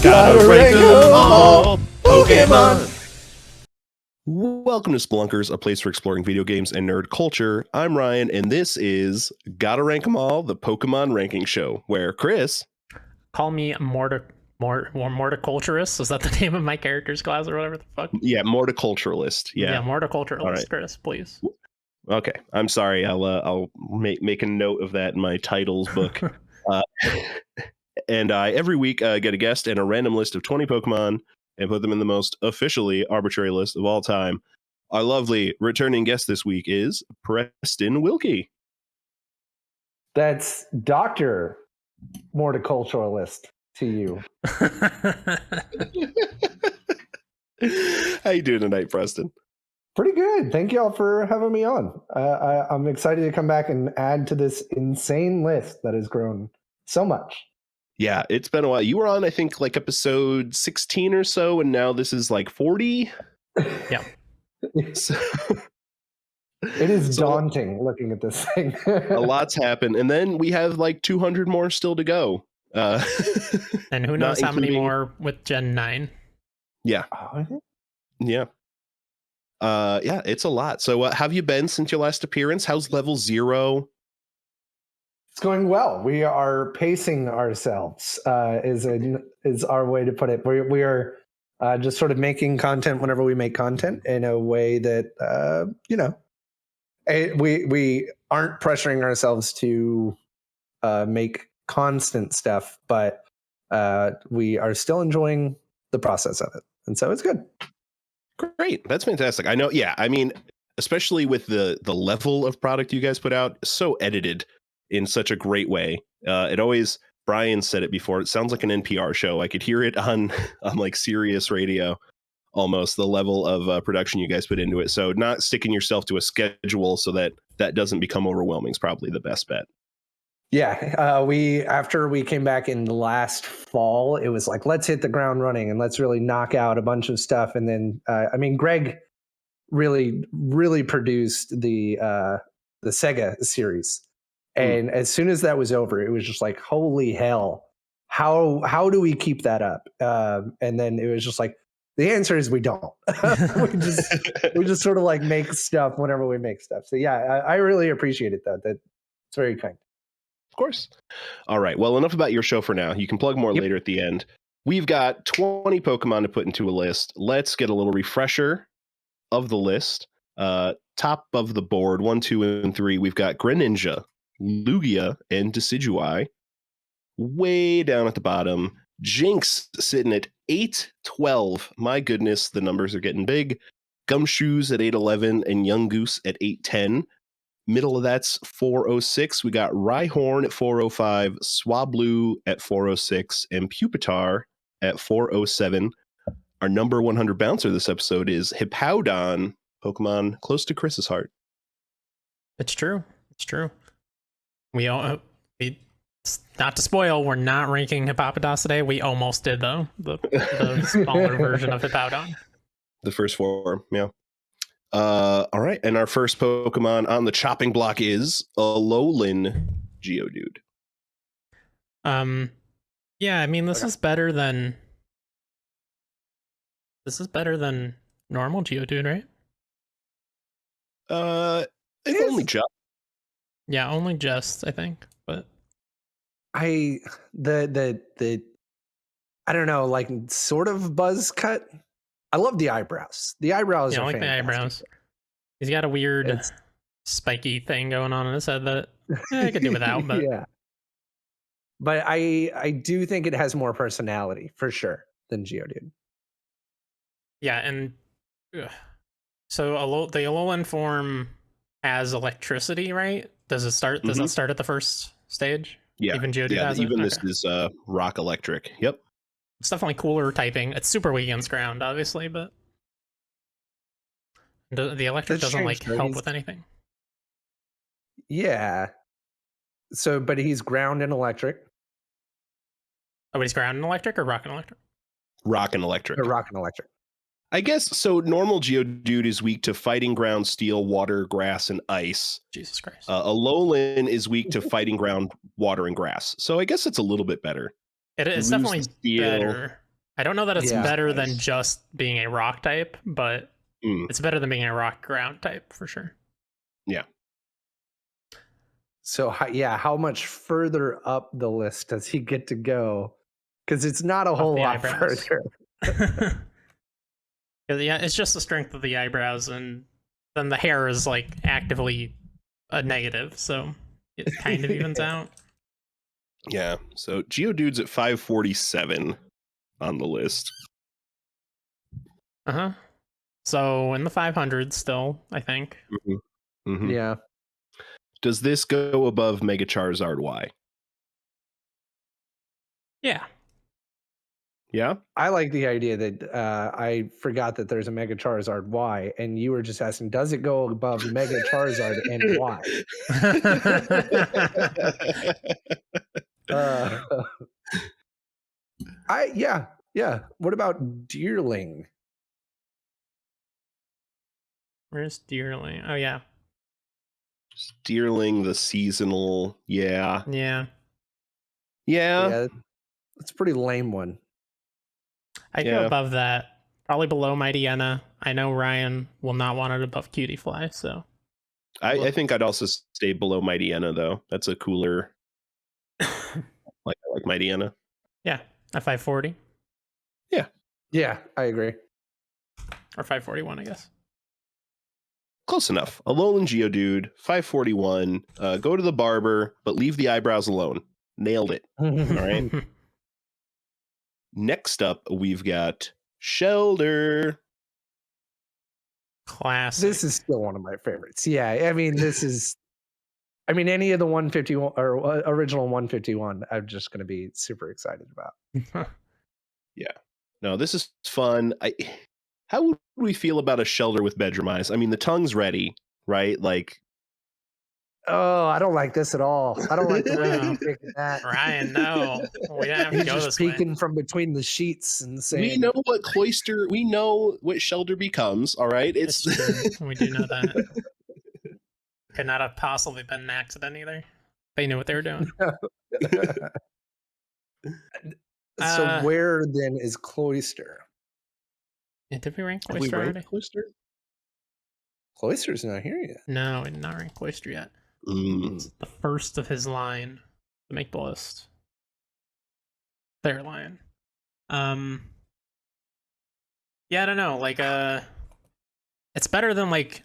Gotta rank 'em all, Pokémon! Welcome to Splunkers, a place for exploring video games and nerd culture. I'm Ryan, and this is Gotta Rank 'em All, the Pokemon ranking show, where Chris... Call me Morticulturist. Is that the name of my character's class or whatever the fuck? Yeah, Morticulturalist. Yeah, Morticulturalist, All right. Chris, please. Okay, I'm sorry. I'll make a note of that in my titles book. And I every week get a guest and a random list of 20 Pokemon and put them in the most officially arbitrary list of all time. Our lovely returning guest this week is Preston Willke. That's Dr. Morticulturalist to you. How you doing tonight, Preston? Pretty good. Thank y'all for having me on. I'm excited to come back and add to this insane list that has grown so much. Yeah, it's been a while. You were on, I think, like episode 16 or so, and now this is like 40. Yeah. So, it is daunting looking at this thing. A lot's happened, and then we have like 200 more still to go. And who knows how many more with Gen 9. Yeah. Yeah. Yeah, it's a lot. So have you been since your last appearance? How's level 0? It's going well. We are pacing ourselves, is our way to put it. We are just sort of making content whenever we make content in a way that, we aren't pressuring ourselves to make constant stuff, but we are still enjoying the process of it. And so it's good. Great. That's fantastic. I know. Yeah. I mean, especially with the level of product you guys put out, so edited in such a great way. It always, Brian said it before, it sounds like an NPR show. I could hear it on like Sirius radio, almost, the level of production you guys put into it. So not sticking yourself to a schedule so that doesn't become overwhelming is probably the best bet. Yeah. After we came back in the last fall, it was like, let's hit the ground running and let's really knock out a bunch of stuff. And then, Greg really, really produced the Sega series. And as soon as that was over, it was just like, holy hell, how do we keep that up? And then it was just like, the answer is we don't. we just sort of like make stuff whenever we make stuff. So yeah, I really appreciate it though. That's very kind. Of course. All right. Well, enough about your show for now. You can plug more later at the end. We've got 20 Pokemon to put into a list. Let's get a little refresher of the list. Top of the board, 1, 2, and 3. We've got Greninja, Lugia, and Decidueye. Way down at the bottom, Jinx sitting at 812. My goodness, the numbers are getting big. Gumshoes at 811 and Young Goose at 810. Middle of that's 406. We got Rhyhorn at 405, Swablu at 406, and Pupitar at 407. Our number 100 bouncer this episode is Hippowdon, Pokemon close to Chris's heart. It's true. It's true. Not to spoil, we're not ranking Hippopotas today. We almost did, though. The smaller version of Hippowdon. The first form, yeah. All right, and our first Pokemon on the chopping block is Alolan Geodude. Yeah, I mean, this is better than normal Geodude, right? It's only just. Yeah, only just, I think, but I don't know, like sort of buzz cut. I love the eyebrows. The eyebrows are like fantastic. the eyebrows. He's got a weird spiky thing going on in his head that I could do without, but yeah. But I do think it has more personality for sure than Geodude. Yeah, and so the Alolan form has electricity, right? Does it start? Does it start at the first stage? Yeah, even Geodude has even it? this is rock electric. Yep, it's definitely cooler typing. It's super weak against ground, obviously, but the electric doesn't like help with anything. Yeah. So, but he's ground and electric. Oh, but he's ground and electric or rock and electric? Rock and electric. Or rock and electric. I guess so. Normal Geodude is weak to fighting ground, steel, water, grass, and ice. Jesus Christ. Alolan is weak to fighting ground, water, and grass. So I guess it's a little bit better. It's definitely better. I don't know that it's Yeah. better Nice. than just being a rock type, but it's better than being a rock ground type for sure. So how much further up the list does he get to go? Because it's not a whole the lot eyebrows. further. Yeah, it's just the strength of the eyebrows, and then the hair is like actively a negative, so it kind of evens out. Yeah. So Geodude's at 547 on the list. Uh-huh. So in the 500s still, I think. Mhm. Yeah. Does this go above Mega Charizard Y? Yeah. Yeah. I like the idea that I forgot that there's a Mega Charizard Y, and you were just asking, does it go above Mega Charizard and Y? Yeah. What about Deerling? Where's Deerling? Oh yeah. Deerling, the seasonal. Yeah. Yeah. Yeah, it's a pretty lame one. I go above that. Probably below Mightyena. I know Ryan will not want it above Cutie Fly, so I think I'd also stay below Mightyena though. That's a cooler. I like Mightyena. yeah, a 540 Yeah, I agree. or 541, I guess. Close enough. Alolan Geodude, 541. Go to the barber, but leave the eyebrows alone. Nailed it. All right. Next up, we've got Shelder. Classic. This is still one of my favorites. Yeah, I mean, any of the 151 or original 151, I'm just going to be super excited about. Yeah. No, this is fun. How would we feel about a Shelder with bedroom eyes? I mean, the tongue's ready, right? Like, oh, I don't like this at all. I don't like the way he's picking that. Ryan, no. We don't have to He's go just this peeking way. from between the sheets and saying, we know what Cloyster, we know what Shelder becomes, all right? It's true. We do know that. Could not have possibly been an accident either. They knew what they were doing. So where then is Cloyster? Yeah, did we rank Have we Cloyster ranked already? Cloyster? Cloyster's not here yet. No, we did not rank Cloyster yet. It's the first of his line to make the list. Their line. Yeah, I don't know. Like, it's better than like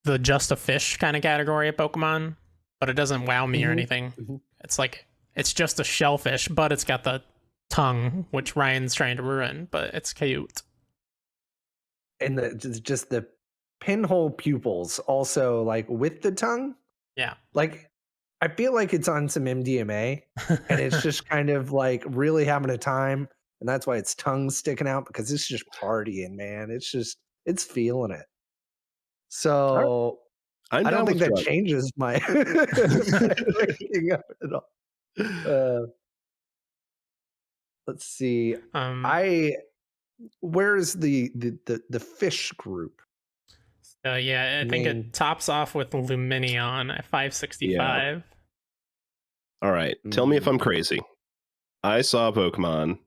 the just a fish kind of category of Pokemon, but it doesn't wow me or anything. It's like it's just a shellfish, but it's got the tongue, which Ryan's trying to ruin, but it's cute. And just the pinhole pupils also like with the tongue. Yeah. Like I feel like it's on some MDMA and it's just kind of like really having a time. And that's why its tongue's sticking out because it's just partying, man. It's feeling it. So I don't think that changes my ranking of it all. Let's see. Where's the fish group? Yeah, I think it tops off with Lumineon at 565. Yeah. All right. Tell me if I'm crazy. I saw a Pokemon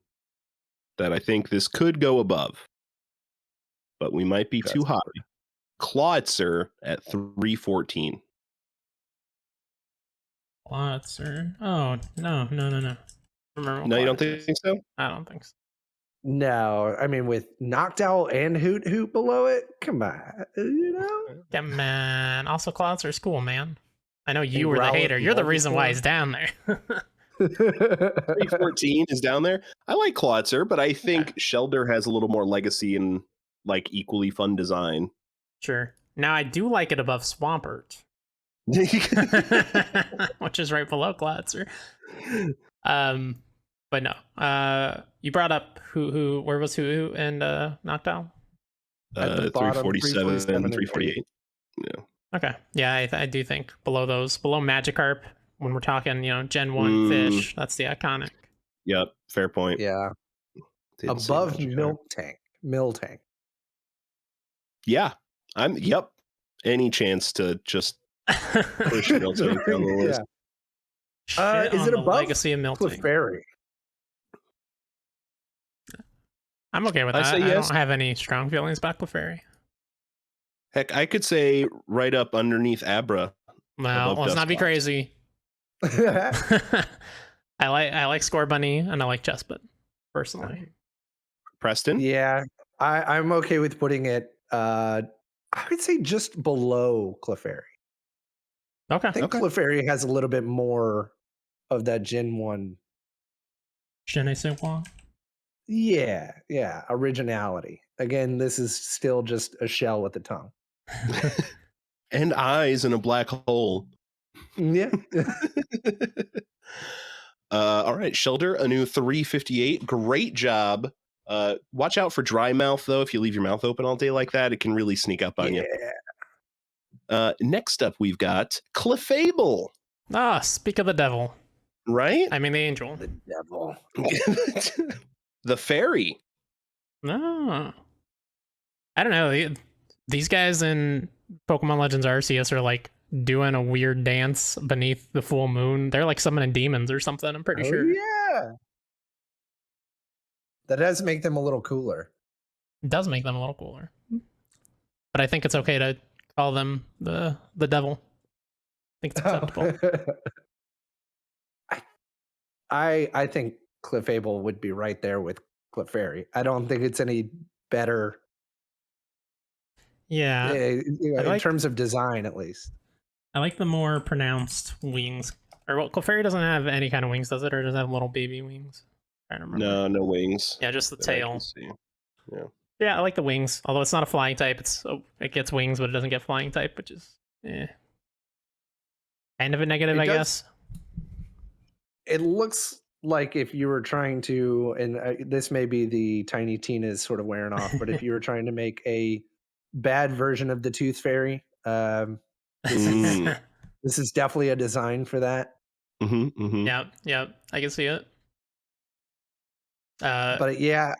that I think this could go above, but we might be too high. Clawitzer at 314. Clawitzer. Oh, no. Remember No, you don't think so? I don't think so. No, I mean with Noctowl and Hoot Hoot below it, come on, you know. Yeah, man. Also, Clawitzer is cool, man. I know you were the hater. You're the reason why he's down there. 314 is down there. I like Clawitzer, but I think Shelder has a little more legacy and like equally fun design. Sure. Now I do like it above Swampert, which is right below Clawitzer. But no. You brought up who where was who and Noctowl? 347, 348. Yeah. Okay. Yeah, I do think below Magikarp, when we're talking, Gen 1 fish, that's the iconic. Yep, fair point. Yeah. Above Miltank. Yeah. Any chance to just push Miltank down the list. Yeah. Is it above Legacy of Miltank? Clefairy? I'm okay with I that. say I yes. don't have any strong feelings about Clefairy. Heck, I could say right up underneath Abra. Well, Above let's not be Dusclops. crazy. I like Scorbunny and I like Chespit, personally. Preston? Yeah, I'm okay with putting it. I would say just below Clefairy. Okay. I think Clefairy has a little bit more of that Gen 1. Je ne sais quoi. Yeah, originality. Again, this is still just a shell with a tongue. And eyes in a black hole. Yeah. All right, Shelter, a new 358. Great job. Watch out for dry mouth, though. If you leave your mouth open all day like that, it can really sneak up on you. Next up, we've got Clefable. Ah, speak of the devil. Right? I mean the angel. The devil. The fairy. No. I don't know. These guys in Pokemon Legends Arceus are like doing a weird dance beneath the full moon. They're like summoning demons or something, I'm pretty sure. Yeah. That does make them a little cooler. It does make them a little cooler. But I think it's okay to call them the devil. I think it's acceptable. I think Clefable would be right there with Clefairy. I don't think it's any better Yeah. in terms of design, at least. I like the more pronounced wings. Or well, Clefairy doesn't have any kind of wings, does it? Or does it have little baby wings? I don't remember. No wings. Yeah, just the that I can tail. see. Yeah. Yeah, I like the wings. Although it's not a flying type, it gets wings, but it doesn't get flying type, which is kind of a negative, I guess. It looks like if you were trying to, and this may be the Tiny Tina's sort of wearing off, but if you were trying to make a bad version of the Tooth Fairy, this is definitely a design for that. Yeah, I can see it. But yeah,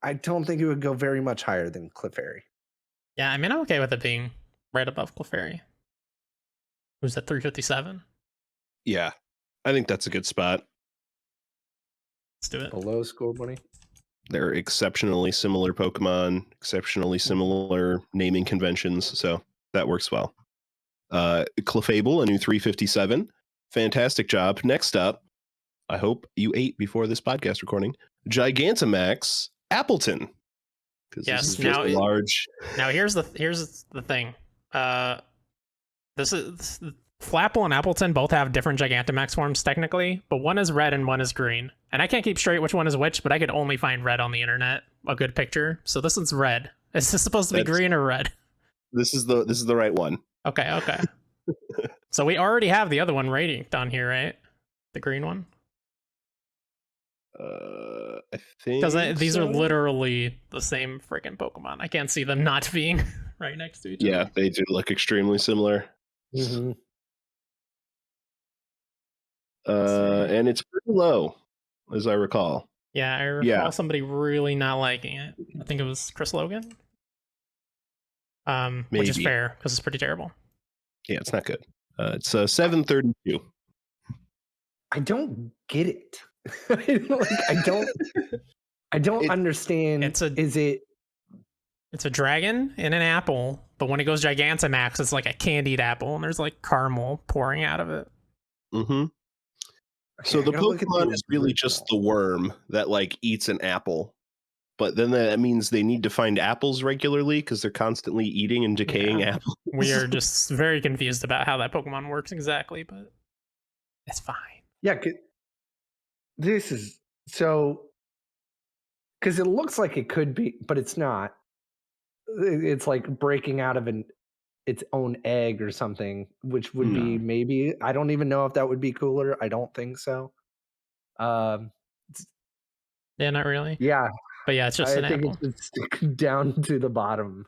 I don't think it would go very much higher than Clefairy. Yeah, I mean, I'm okay with it being right above Clefairy. Who's at 357? Yeah, I think that's a good spot. Let's do it. Below Scorbunny. They're exceptionally similar Pokemon, exceptionally similar naming conventions, so that works well. Clefable, a new 357. Fantastic job. Next up, I hope you ate before this podcast recording, Gigantamax Appleton. Yes, this is just large. Now here's the thing. This is Flapple and Appleton both have different Gigantamax forms technically, but one is red and one is green. And I can't keep straight which one is which, but I could only find red on the internet, a good picture. So this one's red. Is this supposed to be green or red? This is the right one. Okay. So we already have the other one radiant on here, right? The green one. I think because these are literally the same freaking Pokemon. I can't see them not being right next to each other. Yeah, they do look extremely similar. Mm-hmm. And it's pretty low, as I recall. Yeah, I recall somebody really not liking it. I think it was Chris Logan. Which is fair because it's pretty terrible. Yeah, it's not good. It's 732. I don't get it. I don't understand. It's a dragon in an apple, but when it goes Gigantamax, it's like a candied apple, and there's like caramel pouring out of it. Mm-hmm. So the Pokemon is really just the worm that like eats an apple, but then that means they need to find apples regularly because they're constantly eating and decaying apples. We are just very confused about how that Pokemon works exactly, but it's fine. Yeah, this is so because it looks like it could be, but it's not. It's like breaking out of its own egg or something, which would be maybe. I don't even know if that would be cooler. I don't think so. Yeah, not really. Yeah, but yeah, it's just an apple. It's down to the bottom.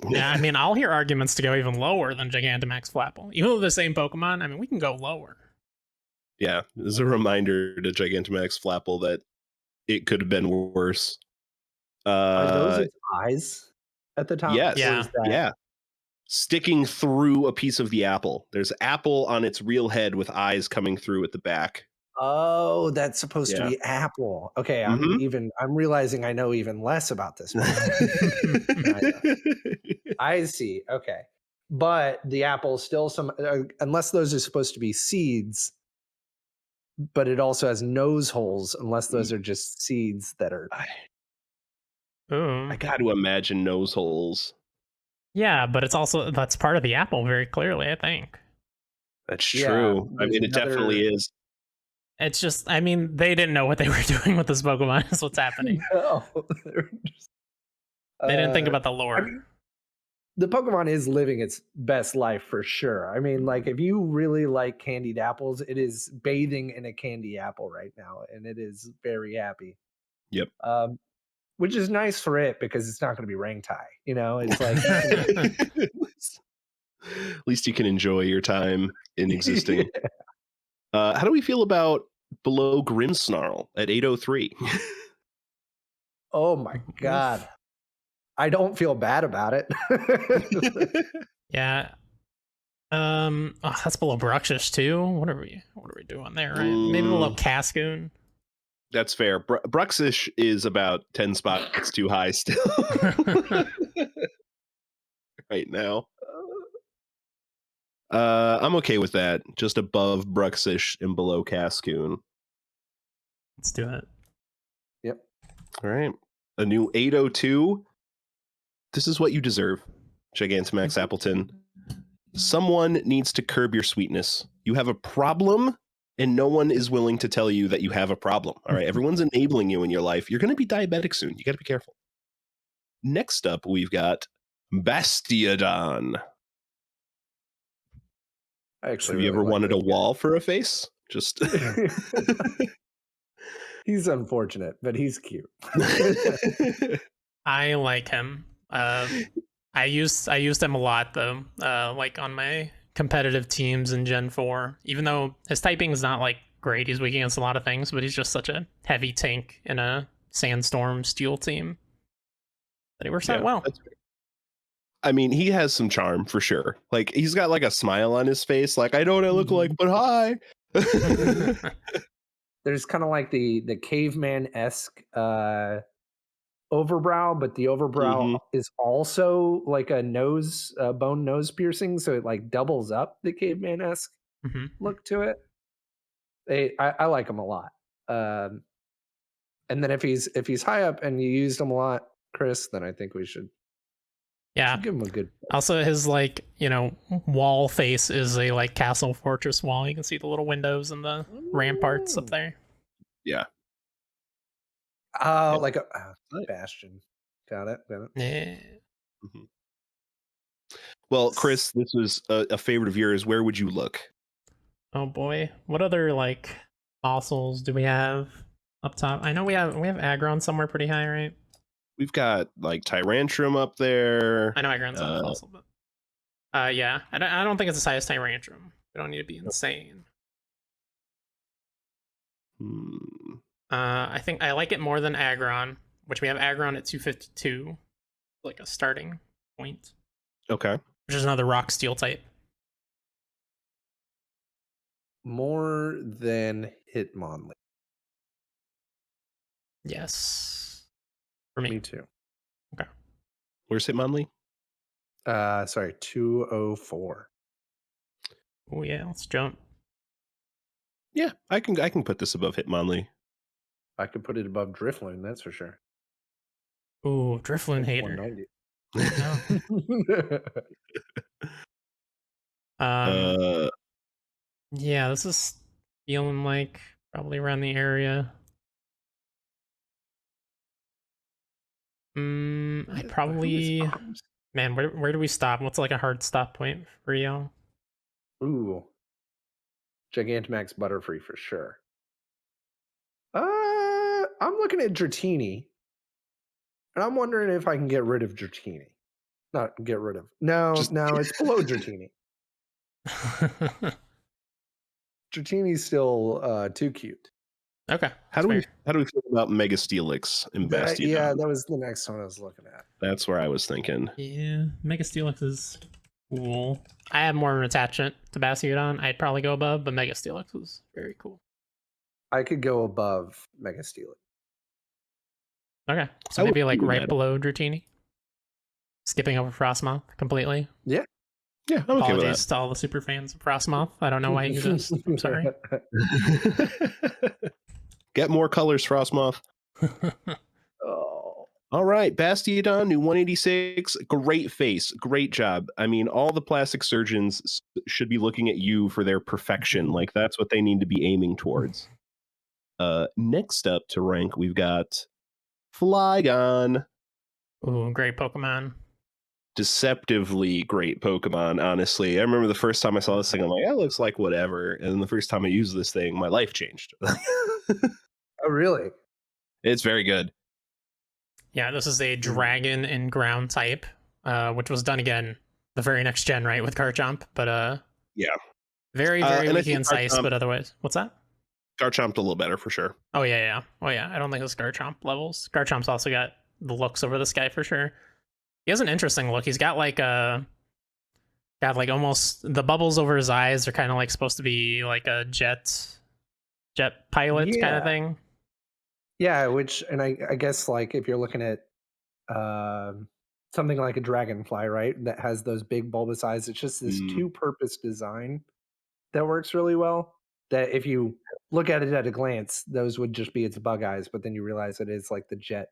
Yeah, I mean, I'll hear arguments to go even lower than Gigantamax Flapple. Even though the same Pokemon, I mean, we can go lower. Yeah, as a reminder to Gigantamax Flapple that it could have been worse. Are those its eyes at the top? Yes. Yeah. Sticking through a piece of the apple. There's apple on its real head with eyes coming through at the back. Oh, that's supposed to Yeah. be apple. Okay, Mhm. I'm realizing I know even less about this Pokemon. I see. Okay. But the apple still unless those are supposed to be seeds, but it also has nose holes unless those are just seeds that are I Ooh. I got to imagine nose holes. Yeah, but it's also that's part of the apple very clearly, I think. That's yeah, true. I there's mean, it definitely another is. It's just I mean, they didn't know what they were doing with this Pokemon is what's happening. no. They're just, They didn't think about the I lore. mean, the Pokemon is living its best life for sure. I mean, like if you really like candied apples, it is bathing in a candy apple right now, and it is very happy. Yep. Which is nice for it because it's not going to be Rangtai. You know, it's like you can. At least you can enjoy your time in existing. Yeah. How do we feel about below Grimmsnarl at 803? Oh my Oof. god, I don't feel bad about it. Yeah. Oh, that's below Bruxish too. What are we doing there, right? Maybe below Cascoon. That's fair. Bruxish is about 10 spots too high still right now. I'm okay with that. Just above Bruxish and below Cascoon. Let's do it. Yep. All right. A new 802. This is what you deserve, Gigantamax Appleton. Someone needs to curb your sweetness. You have a problem, and no one is willing to tell you that you have a problem. All right. Everyone's enabling you in your life. You're going to be diabetic soon. You got to be careful. Next up, we've got Bastiodon. I actually Have you really ever like wanted a this guy. wall for a face? Just He's unfortunate, but he's cute. I like him. I used him a lot though. Like on my competitive teams in Gen 4. Even though his typing is not like great, he's weak against a lot of things, but he's just such a heavy tank in a sandstorm steel team that he works out well. that's fair. I mean, he has some charm for sure. Like he's got like a smile on his face. Like I know what I look like, but hi. There's kind of like the caveman esque overbrow, but the overbrow Mhm. is also like a nose, bone nose piercing, so it like doubles up the caveman esque Mhm. look to it. I like him a lot. And then if he's high up and you used him a lot, Chris, then I think we should Yeah. give him a good. Also, his like wall face is a like castle fortress wall. You can see the little windows and the ramparts up there. Yeah. Oh, Yeah. like a Right. bastion. Got it. Got it. Yeah. Mhm. Well, Chris, this was a favorite of yours. Where would you look? Oh boy, what other like fossils do we have up top? I know we have Aggron somewhere pretty high, right? We've got like Tyrantrum up there. I know Aggron's not a fossil, but yeah, I don't think it's as high as Tyrantrum. We don't need to be insane. Hmm. I think I like it more than Aggron, which we have Aggron at 252, like a starting point, Okay. which is another rock steel type. More than Hitmonlee. Yes, for Me me. too. Where's Hitmonlee? Sorry, 204. Oh yeah, let's jump. Yeah, I can put this above Hitmonlee. I could put it above Drifloon, that's for sure. Ooh, Drifloon It's hater. 190. Um, yeah, this is feeling like probably around the area. I probably man, where do we stop? What's like a hard stop point for y'all? Ooh. Gigantamax Butterfree for sure. I'm looking at Dratini. And I'm wondering if I can get rid of Dratini. Not get rid of. No, Just- it's below Dratini. Dratini's still too cute. Okay. How do fair. we feel about Mega Steelix and Bastiodon? Yeah, that was the next one I was looking at. That's where I was thinking. Yeah, Mega Steelix is cool. I have more of an attachment to Bastiodon. I'd probably go above, but Mega Steelix is very cool. I could go above Mega Steelix. Okay, so I would maybe like do right that. below Dratini. Skipping over Frostmoth completely. Yeah, I'm okay with Apologies to all the super fans of Frostmoth. I don't know why you exist. I'm sorry. that. Get more colors, Frostmoth. Oh, All right, Bastiodon, new 186. Great face. Great job. I mean, all the plastic surgeons should be looking at you for their perfection. Like, that's what they need to be aiming towards. Next up to rank, we've got Flygon. Ooh, great Pokemon. Deceptively great Pokemon, honestly. I remember the first time I saw this thing, I'm like, that looks like whatever. And then the first time I used this thing, my life changed. oh, really? It's very good. Yeah, this is a dragon and ground type, which was done again the very next gen, right, with Garchomp. But Yeah. very, And very I weak think and concise, Garchomp- but otherwise. What's that? Garchomp's a little better for sure. Oh yeah. Oh yeah. I don't think it's Garchomp levels. Garchomp's also got the looks over this guy for sure. He has an interesting look. He's got like almost the bubbles over his eyes are kind of like supposed to be like a jet pilot kind Yeah. of thing. Yeah, which, and I guess like if you're looking at something like a dragonfly, right, that has those big bulbous eyes, it's just this two-purpose design that works really well. That if you look at it at a glance, those would just be its bug eyes, but then you realize it is like the jet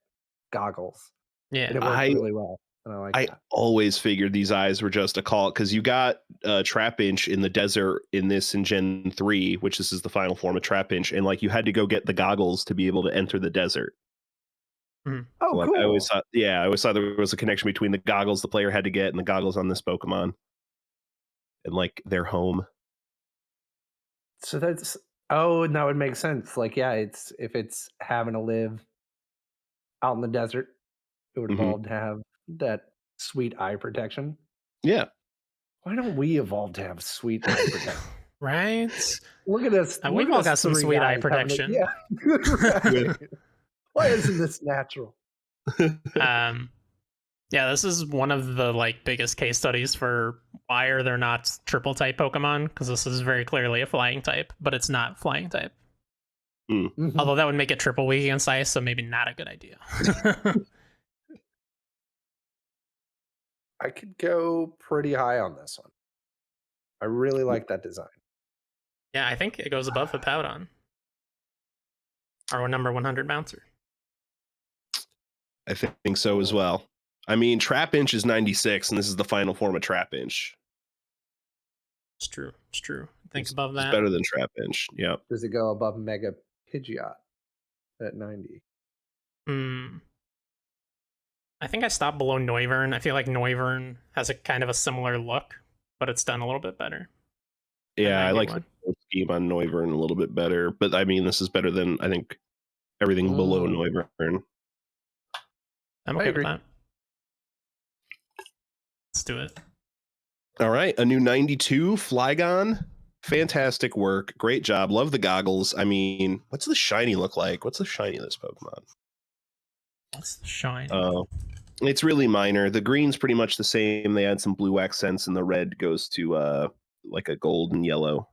goggles, and Yeah. it works really well. And I like I that. always figured these eyes were just a call because you got Trapinch in the desert in Gen 3, which this is the final form of Trapinch, and like you had to go get the goggles to be able to enter the desert. Oh, So, like, cool. I always thought there was a connection between the goggles the player had to get and the goggles on this Pokemon, and like their home. So that's and that would make sense. Like, yeah, it's if it's having to live out in the desert, it would Mhm. evolve to have that sweet eye protection. Yeah, Why don't we evolve to have sweet eye protection? Right? Look at us. We've look at all us got some three sweet eye guys having protection. yeah. Right. Why isn't this natural? Yeah, this is one of the like biggest case studies for why are there not triple type Pokemon, because this is very clearly a flying type, but it's not flying type. Mhm. Although that would make it triple weak against ice, so maybe not a good idea. I could go pretty high on this one. I really like that design. Yeah, I think it goes above Hippowdon. Our number 100 bouncer. I think so as well. I mean, Trapinch is 96, and this is the final form of Trapinch. It's true. It's true. Think above It's that. better than Trapinch. Yeah. Does it go above Mega Pidgeot at 90? I think I stopped below Noivern. I feel like Noivern has a kind of a similar look, but it's done a little bit better. Yeah, I like 91. the scheme on Noivern a little bit better, but I mean, this is better than I think everything below Noivern. I'm I okay with agree. that. Let's do it. All right, a new 92 Flygon. Fantastic work. Great job. Love the goggles. I mean, what's the shiny look like? What's the shiny of this Pokemon? What's the shine? It's really minor. The green's pretty much the same. They add some blue accents, and the red goes to like a gold and yellow.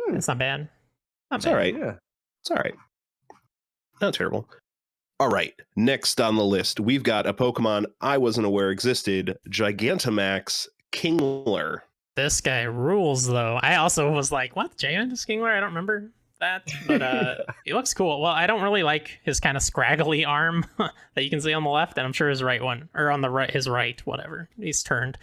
It's not bad. Not It's bad. all right. Yeah. It's all right. Not terrible. All right. Next on the list, we've got a Pokemon I wasn't aware existed, Gigantamax Kingler. This guy rules, though. I also was like, what? Gigantus Kingler? I don't remember that. But he looks cool. Well, I don't really like his kind of scraggly arm that you can see on the left, and I'm sure his right one, or on the right, his right, whatever. He's turned.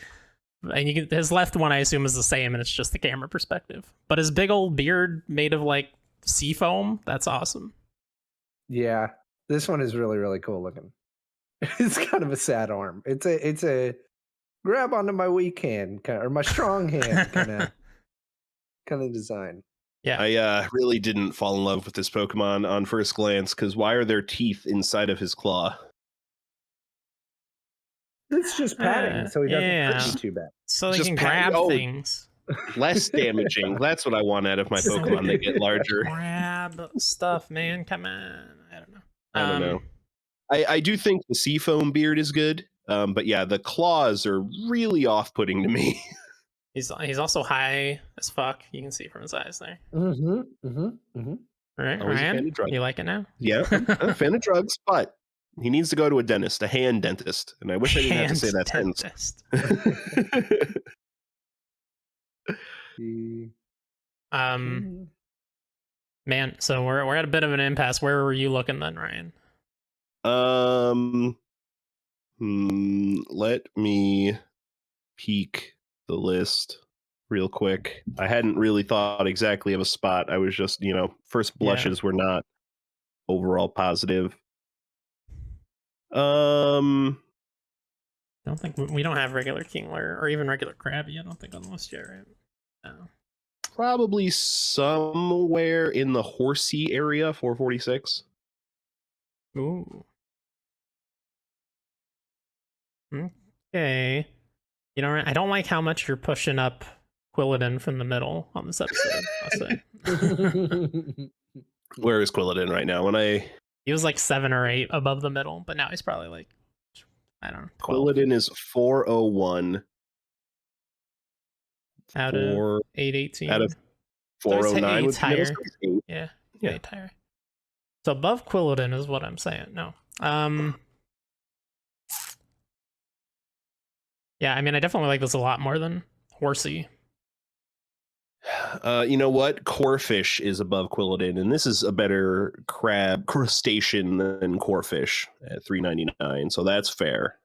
And his left one, I assume, is the same, and it's just the camera perspective. But his big old beard made of like sea foam, that's awesome. Yeah. This one is really, really cool looking. It's kind of a sad arm. It's a grab onto my weak hand or my strong hand kind of design. Yeah. I really didn't fall in love with this Pokemon on first glance because why are there teeth inside of his claw? It's just padding, so he doesn't hurt you too bad. So they Just can pat- grab oh. things. Less damaging. That's what I want out of my Pokemon. They get larger. Grab stuff, man. Come on. I don't know. I don't know. I do think the seafoam beard is good, but yeah, the claws are really off-putting to me. He's also high as fuck. You can see from his eyes there. Right, Always a fan Ryan? of drugs. You like it now? Yeah, I'm a fan of drugs, but he needs to go to a dentist, a hand dentist. And I wish I didn't have to say that sentence. Dentist. Man, so we're at a bit of an impasse. Where were you looking then, Ryan? Let me peek the list real quick. I hadn't really thought exactly of a spot. I was just, first blushes were not overall positive. I don't think we don't have regular Kingler or even regular Krabby. I don't think on the list yet, right? No. Probably somewhere in the Horsey area, 446. Ooh. Okay. You know, I don't like how much you're pushing up Quilladin from the middle on this episode, I'll say. Where is Quilladin right now? He was like 7 or 8 above the middle, but now he's probably like, I don't know, 12. Quilladin is 401. Out of 818. Out of 409 would be middle school. Yeah, 8 higher. So above Quilladin is what I'm saying. No. Yeah, I mean, I definitely like this a lot more than Horsey. You know what? Corefish is above Quilladin, and this is a better crab crustacean than Corefish at 399. So that's fair.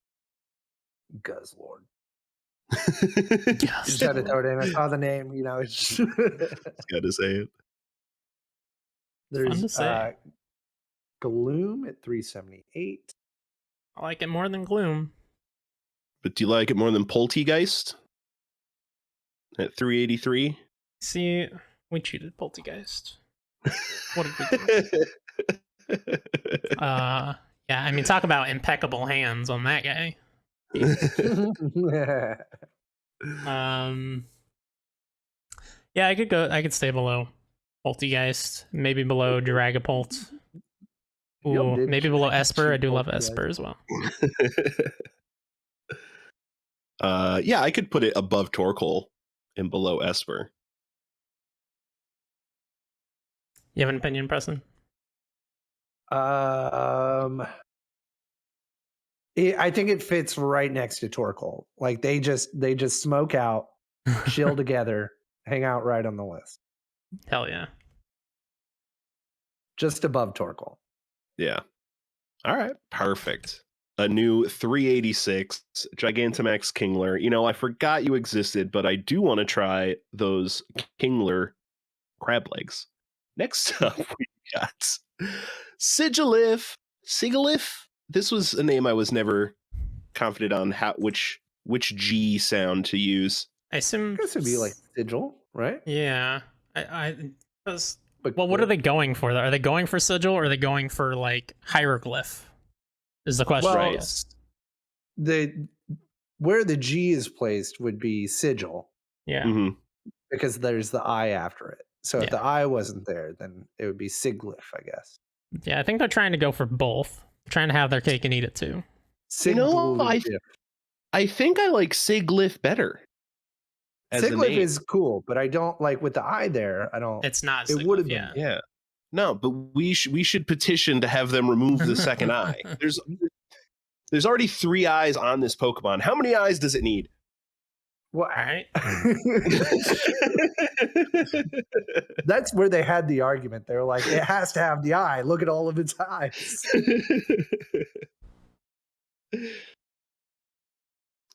Guzzlord. Just had to throw it in. I saw the name. It's Got to say it. There's Gloom at 378. I like it more than Gloom. But do you like it more than Poltegeist at 383? See, we cheated Poltergeist. What did we do? Yeah, I mean, talk about impeccable hands on that guy. Yeah, I could stay below Poltergeist, maybe below Dragapult. Ooh, maybe below Esper. I do love Esper as well. Yeah, I could put it above Torkoal and below Esper. You have an opinion, Preston? I think it fits right next to Torkoal. Like they just smoke out, chill together, hang out right on the list. Hell yeah. Just above Torkoal. Yeah. All right. Perfect. A new 386 Gigantamax Kingler. I forgot you existed, but I do want to try those Kingler crab legs. Next up, we got Sigilyph. This was a name I was never confident on which G sound to use. I assume this would be like sigil, right? Yeah. Well, what are they going for? Are they going for sigil or are they going for like hieroglyph? Is the question. Well, where the G is placed would be sigil. Yeah. Mm-hmm. Because there's the I after it. So if the I wasn't there, then it would be Siglyph, I guess. Yeah, I think they're trying to go for both. They're trying to have their cake and eat it too. I think I like Siglyph better. Siglyph is cool, but I don't like with the I there. I don't. It's not. It would have been. Yeah. No, but we should petition to have them remove the second eye. There's already 3 eyes on this Pokemon. How many eyes does it need? Well, right. That's where they had the argument. They were like, it has to have the eye. Look at all of its eyes.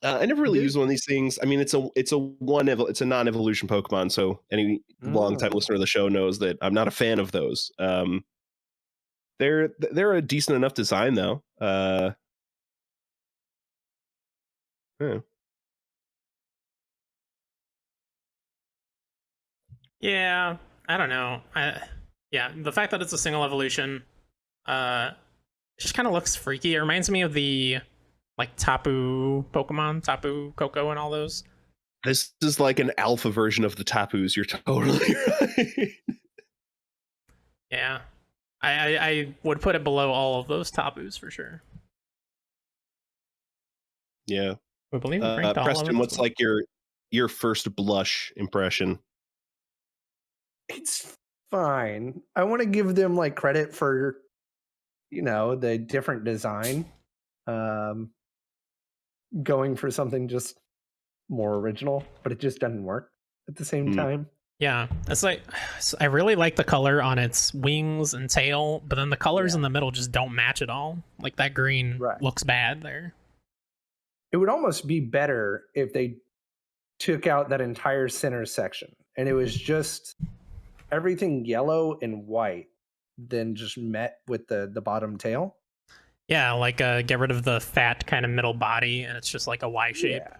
I never really used one of these things. I mean, it's a non-evolution Pokemon, so any long-time listener of the show knows that I'm not a fan of those. They're a decent enough design though. Yeah, I don't know. The fact that it's a single evolution, it just kind of looks freaky. It reminds me of the like Tapu Pokemon, Tapu Koko, and all those. This is like an alpha version of the Tapus. You're totally right. Yeah, I would put it below all of those Tapus for sure. Yeah. We believe Preston, what's like your first blush impression? It's fine. I want to give them like credit for, the different design. Um, going for something just more original, but it just doesn't work at the same Hmm. time. Yeah, it's like I really like the color on its wings and tail, but then the colors Yeah. in the middle just don't match at all. Like that green Right. looks bad there. It would almost be better if they took out that entire center section and it was just everything yellow and white, then just met with the bottom tail. Yeah, like get rid of the fat kind of middle body, and it's just like a Y shape. Yeah.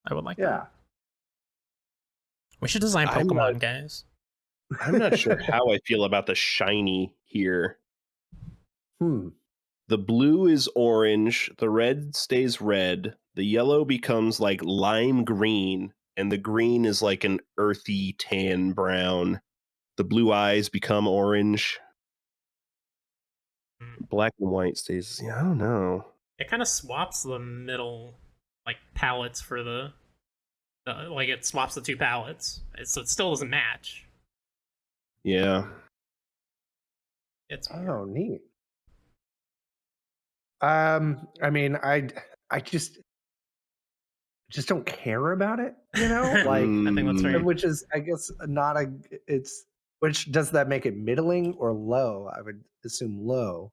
I would like Yeah. that. We should design I'm Pokemon, guys. I'm not sure how I feel about the shiny here. Hmm. The blue is orange, the red stays red, the yellow becomes like lime green, and the green is like an earthy tan brown. The blue eyes become orange. Black and white stays. Yeah, I don't know. It kind of swaps the middle like palettes for like it swaps the two palettes, so it still doesn't match. Yeah. It's weird. Oh, neat. I mean, I just don't care about it, like, I think that's fair. which is, I guess, not a. It's which does that make it middling or low? I would assume low.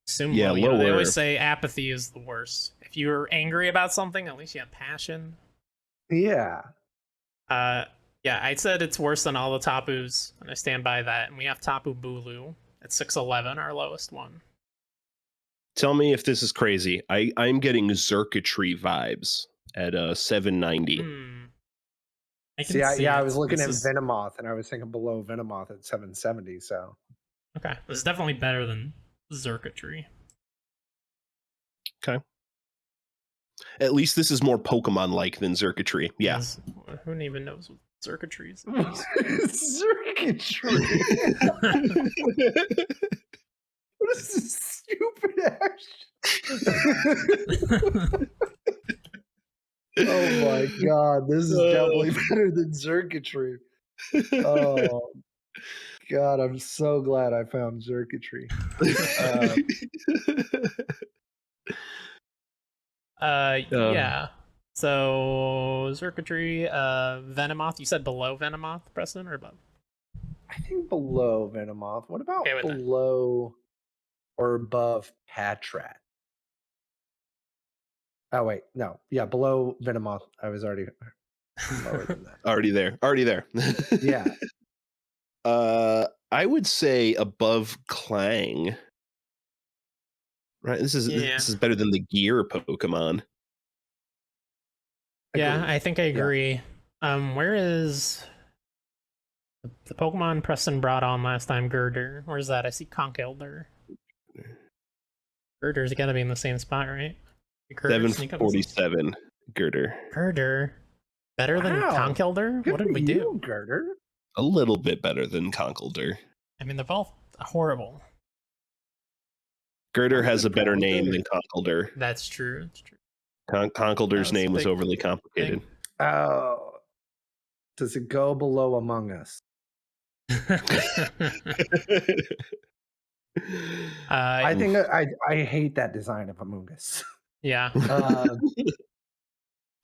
Assume Yeah, low. You know, they lower. always say apathy is the worst. If you're angry about something, at least you have passion. Yeah. Yeah, I said it's worse than all the Tapus, and I stand by that. And we have Tapu Bulu at 6'11", our lowest one. Tell me if this is crazy. I'm getting circuitry vibes at 790. I can See, see I it. was looking This at is- Venomoth, and I was thinking below Venomoth at 770. So Okay, this is definitely better than Circuitry. Okay. At least this is more Pokemon-like than circuitry. Yeah. Yes. Who even knows what Circuitry is? circuitry. What is this stupid action? Oh my god, this is definitely better than circuitry. Oh god, I'm so glad I found circuitry. Yeah. So Circuitry, Venomoth. You said below Venomoth, Preston, or above? I think below Venomoth. What about Okay with that. below or above Patrat? Oh wait, no. Yeah, below Venomoth. I was already lower than that. Already there. Yeah. I would say above Clang. Right, this is better than the gear Pokemon. Yeah, Agreed. I think I agree. Where is the Pokemon Preston brought on last time? Girder. Where's that? I see Conkeldurr. Girder's got to be in the same spot, right? 747 Girder. Girder. Better than Wow. Conkeldurr? Good What did for we you, do? Girder? A little bit better than Conkeldurr. I mean, they're both horrible. Girder has a better name than Conkeldurr. That's true. That's true. Conkeldurr's That's name was big overly complicated. Oh. Does it go below Among Us? I think I hate that design of Among Us. Yeah.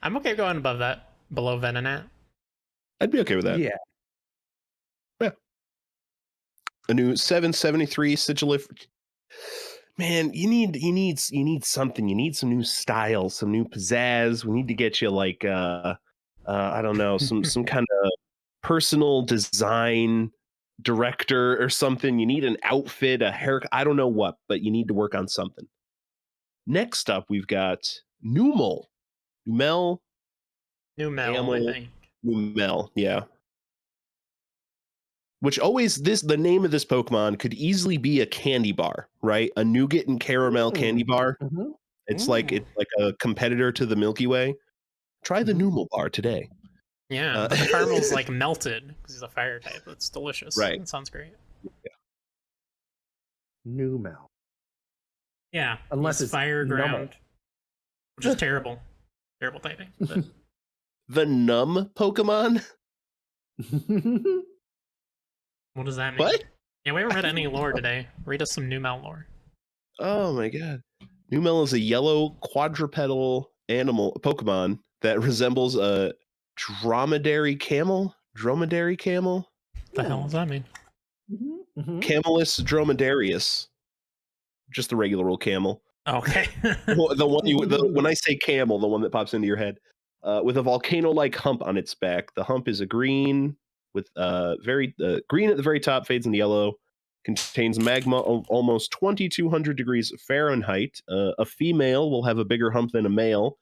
I'm okay going above that. Below Venonat. I'd be okay with that. Yeah. A new 773 Sigilif. Man, you need something. You need some new style, some new pizzazz. We need to get you like I don't know, some kind of personal design director or something. You need an outfit, a haircut. I don't know what, but you need to work on something. Next up, we've got Numel. Numel, I think. Numel, yeah. Which the name of this Pokemon could easily be a candy bar, right? A nougat and caramel candy bar. Mm-hmm. It's like a competitor to the Milky Way. Try the Numel bar today. Yeah, but the caramel's like melted because he's a fire type. It's delicious. Right. It sounds great. Numel. Yeah, Unless it's fire Numel. ground, which is terrible. Terrible typing. But The Numb Pokemon? What does that mean? What? Yeah, we haven't read any lore today. Read us some Numel lore. Oh my god. Numel is a yellow quadrupedal animal Pokemon that resembles a dromedary camel. Dromedary camel? The hell does that mean? Camelus dromedarius. Just the regular old camel. Okay. The one when I say camel, the one that pops into your head. With a volcano-like hump on its back. The hump is a green with very green at the very top, fades into yellow. Contains magma of almost 2,200 degrees Fahrenheit. A female will have a bigger hump than a male.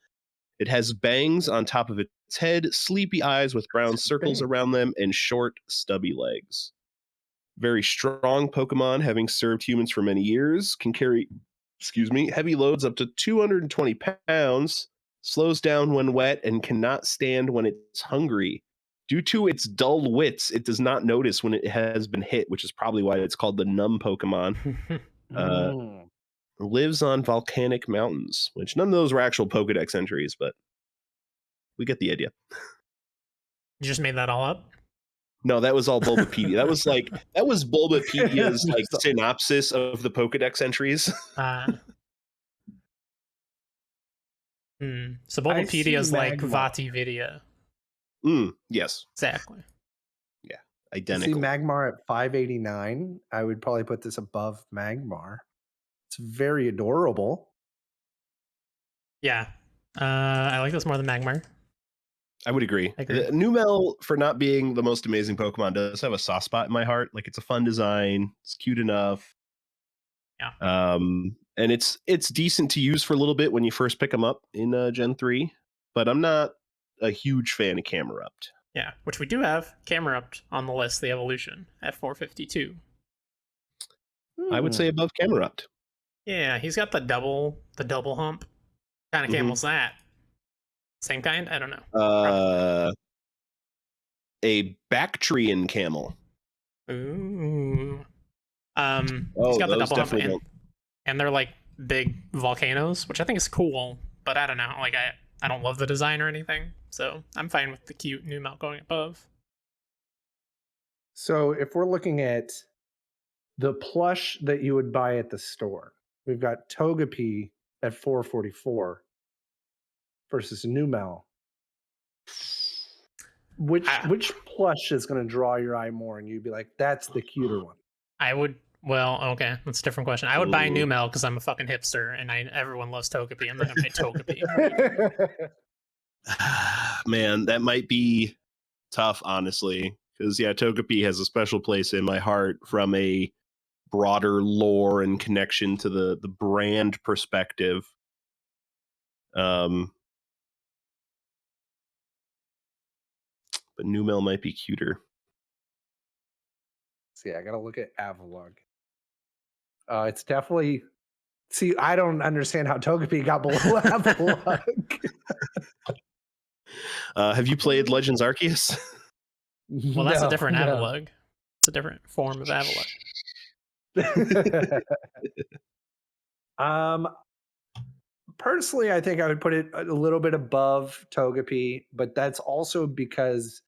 It has bangs on top of its head, sleepy eyes with brown circles around them, and short, stubby legs. Very strong Pokemon, having served humans for many years, can carry, heavy loads up to 220 pounds, slows down when wet, and cannot stand when it's hungry. Due to its dull wits, it does not notice when it has been hit, which is probably why it's called the numb Pokemon. Lives on volcanic mountains, which none of those were actual Pokedex entries, but we get the idea. You just made that all up? No, that was all Bulbapedia. that was Bulbapedia's like synopsis of the Pokedex entries. So Bulbapedia is like Vatividia. Yes. Exactly. Yeah. Identical. See Magmar at 589. I would probably put this above Magmar. It's very adorable. Yeah. I like this more than Magmar. I would agree. I agree. Numel, for not being the most amazing Pokemon, does have a soft spot in my heart. Like, it's a fun design. It's cute enough. Yeah. And it's decent to use for a little bit when you first pick them up in Gen 3. But I'm not a huge fan of Camerupt. Yeah, which we do have Camerupt on the list, the evolution, at 452. I would say above Camerupt. Yeah, he's got the double hump. What kind of camel's that? Same kind? I don't know. A Bactrian camel. Ooh. He's got the double hump, and they're like big volcanoes, which I think is cool, but I don't know. Like I don't love the design or anything, so I'm fine with the cute Numel going above. So if we're looking at the plush that you would buy at the store, we've got Togepi at 444 versus Numel. Which plush is going to draw your eye more, and you'd be like, that's the cuter one? Okay, that's a different question. I would buy Numel because I'm a fucking hipster, and everyone loves Togepi. I'm not gonna buy Togepi. Man, that might be tough, honestly, because Togepi has a special place in my heart from a broader lore and connection to the brand perspective. But Numel might be cuter. See, I gotta look at Avalugg. It's definitely. See, I don't understand how Togepi got below Avalugg. Have you played Legends Arceus? Well, that's a different Avalugg. It's a different form of Avalugg. Personally, I think I would put it a little bit above Togepi, but that's also because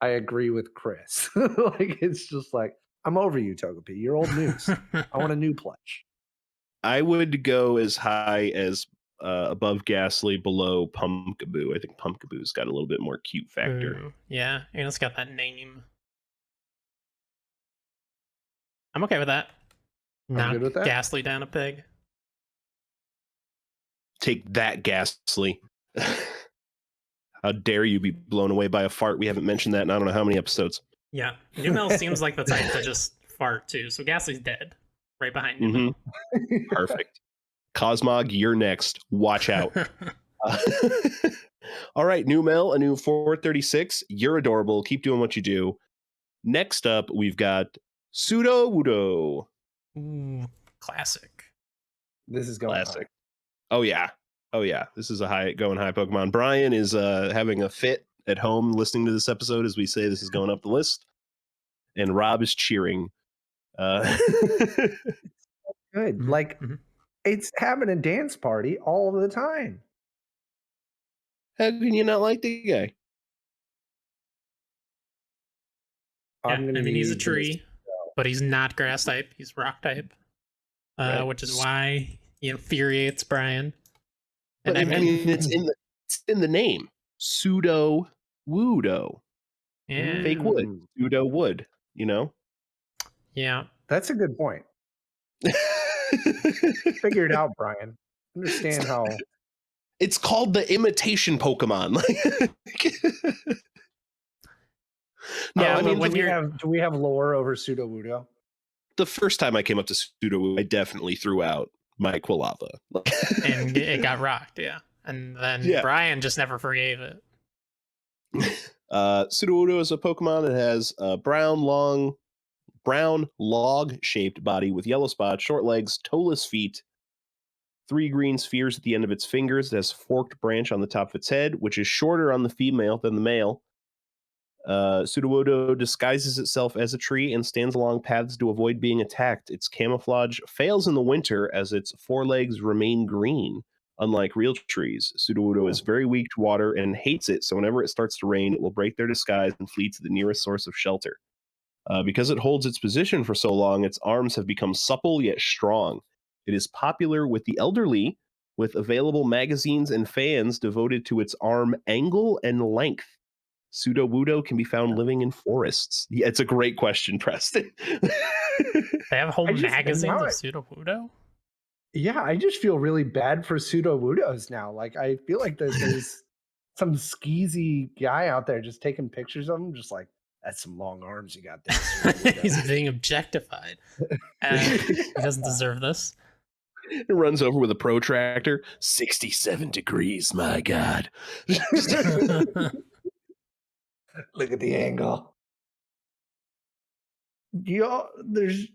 I agree with Chris. Like, it's just like, I'm over you, Togepi. You're old news. I want a new plush. I would go as high as above Ghastly, below Pumpkaboo. I think Pumpkaboo's got a little bit more cute factor. Ooh, yeah, and it's got that name. I'm okay with that. I'm good with that. Ghastly down a peg. Take that, Ghastly. How dare you be blown away by a fart? We haven't mentioned that in I don't know how many episodes. Yeah, Numel seems like the type to just fart too. So Ghastly's dead, right behind Numel. Perfect. Cosmog, you're next. Watch out. All right, Numel, a new 436. You're adorable. Keep doing what you do. Next up, we've got Sudowoodo. Ooh, classic. This is going classic. High. Oh yeah. This is a high Pokemon. Brian is having a fit at home listening to this episode as we say this is going up the list, and Rob is cheering. Good. Like, it's having a dance party all the time. How can you not like the guy? I'm gonna I mean, he's a use tree, but he's not grass type. He's rock type, Right. which is why he infuriates Brian. But And I mean, it's in the name. Pseudo Wudo. yeah, Fake wood. Pseudo wood, you know? yeah. That's a good point. Figure it out, Brian. Understand how. It's called the imitation Pokemon. No, Yeah, I but mean, when Do we have lore over Sudowoodo? the first time I came up to Pseudo, I definitely threw out my Quilava. and it got rocked, yeah. And then Yeah. Brian just never forgave it. Sudowoodo is a Pokemon that has a brown log-shaped body with yellow spots, short legs, toeless feet, 3 green spheres at the end of its fingers. It has a forked branch on the top of its head, which is shorter on the female than the male. Sudowoodo disguises itself as a tree and stands along paths to avoid being attacked. Its camouflage fails in the winter as its forelegs remain green. Unlike real trees, Sudowoodo is very weak to water and hates it, so whenever it starts to rain, it will break their disguise and flee to the nearest source of shelter. Because it holds its position for so long, its arms have become supple yet strong. It is popular with the elderly, with available magazines and fans devoted to its arm angle and length. Sudowoodo can be found living in forests. Yeah, it's a great question, Preston. They have whole I just- magazines now of I- Sudowoodo. Yeah, I just feel really bad for Sudowoodos now. Like I feel like there's some skeezy guy out there just taking pictures of them, just like that's some long arms you got there. Sudowoodo." He's being objectified. He doesn't deserve this. It runs over with a protractor. 67 degrees, my God. Look at the angle. There's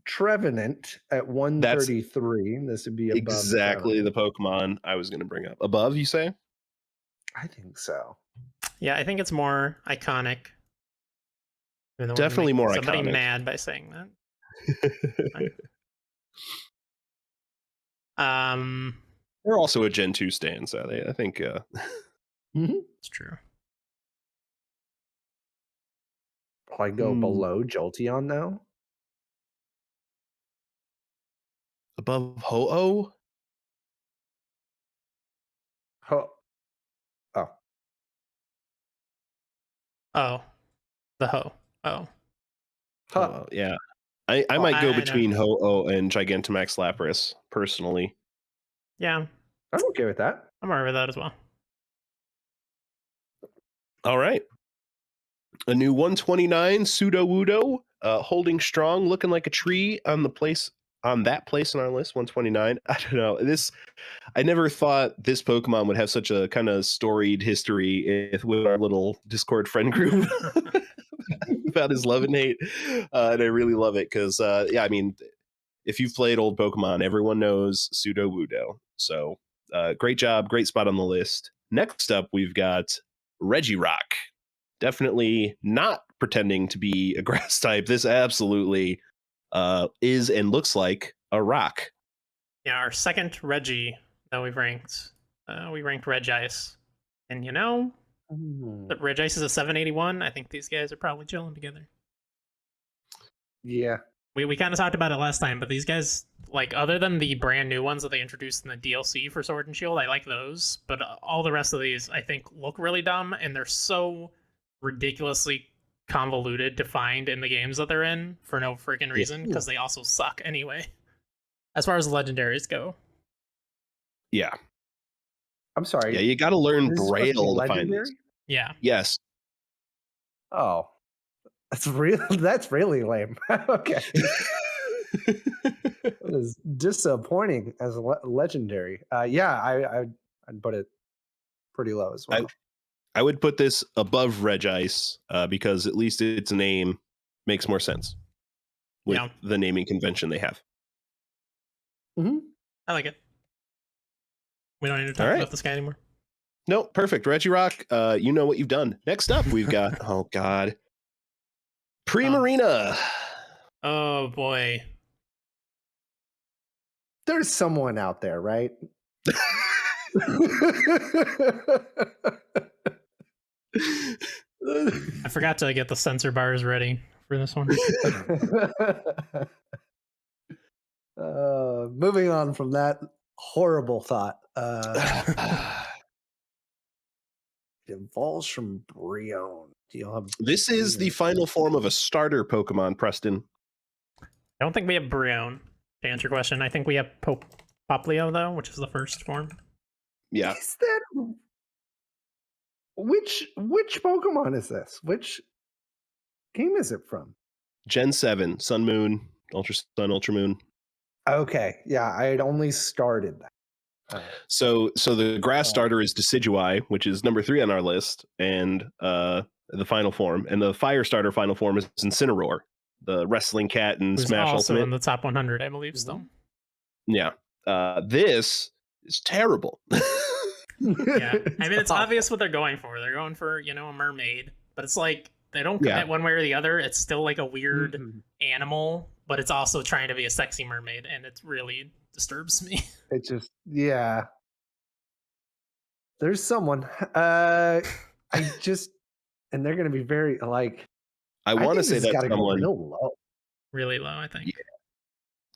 Trevenant at 133. This would be above Exactly Trevenant. the Pokemon I was going to bring up. Above, you say? I think so. Yeah, I think it's more iconic. Even though we're gonna Definitely make more somebody iconic. mad by saying that. They're also a Gen 2 stand, so I think It's true. Probably go below Jolteon now. above Ho-Oh? Oh, Oh, the hoe. Oh, huh. Yeah. I might go I know. between Ho-Oh and Gigantamax Lapras, personally. Yeah, I'm okay with that. I'm alright with that as well. All right. A new 129 Sudowoodo, holding strong, looking like a tree on that place on our list, 129. I don't know. I never thought this Pokemon would have such a kind of storied history with our little Discord friend group about his love and hate. And I really love it because, I mean, if you've played old Pokemon, everyone knows Sudowoodo. So great job, great spot on the list. Next up, we've got Regirock. Definitely not pretending to be a grass type. This absolutely is and looks like a rock. Yeah, our second Reggie that we've ranked. We ranked Regice. And you know, that Regice is a 781. I think these guys are probably chilling together. Yeah. We kind of talked about it last time, but these guys, like, other than the brand new ones that they introduced in the DLC for Sword and Shield, I like those. But all the rest of these, I think, look really dumb, and they're so ridiculously convoluted to find in the games that they're in for no freaking reason, because they also suck anyway. As far as legendaries go. Yeah. I'm sorry. Yeah, you got to learn This is supposed to be Braille to find legendary? these. Yeah. Yes. Oh, that's real. That's really lame. Okay. That is disappointing as a legendary. Yeah, I'd put it pretty low as well. I would put this above Regice because at least its name makes more sense with the naming convention they have. Mm-hmm. I like it. We don't need to talk about this guy anymore. No, perfect. Regirock, you know what you've done. Next up, we've got, oh God, Primarina. Oh boy. There's someone out there, right? I forgot to get the sensor bars ready for this one. Moving on from that horrible thought. It evolves from Brion. Do you have This is the final form of a starter Pokemon, Preston. I don't think we have Brion, to answer your question. I think we have Poplio, though, which is the first form. Yeah. Is that which Pokemon is this? Which game is it from? Gen 7, Sun Moon, Ultra Sun, Ultra Moon. Okay, yeah, I had only started that. So the grass starter is Decidueye, which is number 3 on our list, and the final form. And the fire starter final form is Incineroar, the wrestling cat and Who's Smash also Ultimate. in the top 100, I believe, still. Yeah. This is terrible. Yeah, I mean, it's obvious what they're going for. They're going for, a mermaid, but it's like they don't commit one way or the other. It's still like a weird animal, but it's also trying to be a sexy mermaid, and it really disturbs me. It just, yeah. There's someone. And they're going to be very like. I want to say that someone real low. Really low, I think.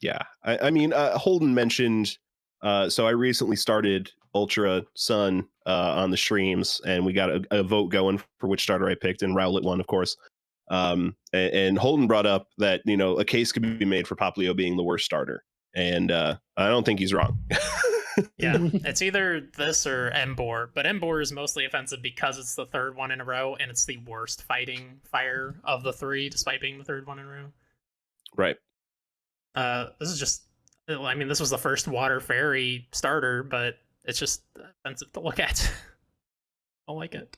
Yeah. I mean, Holden mentioned. So I recently started Ultra Sun on the streams, and we got a vote going for which starter I picked, and Rowlet won, of course. And Holden brought up that a case could be made for Poplio being the worst starter, and I don't think he's wrong. Yeah, it's either this or Emboar, but Emboar is mostly offensive because it's the third one in a row, and it's the worst fighting fire of the three, despite being the third one in a row. Right. This is just. I mean, this was the first water fairy starter, but it's just offensive to look at. I don't like it.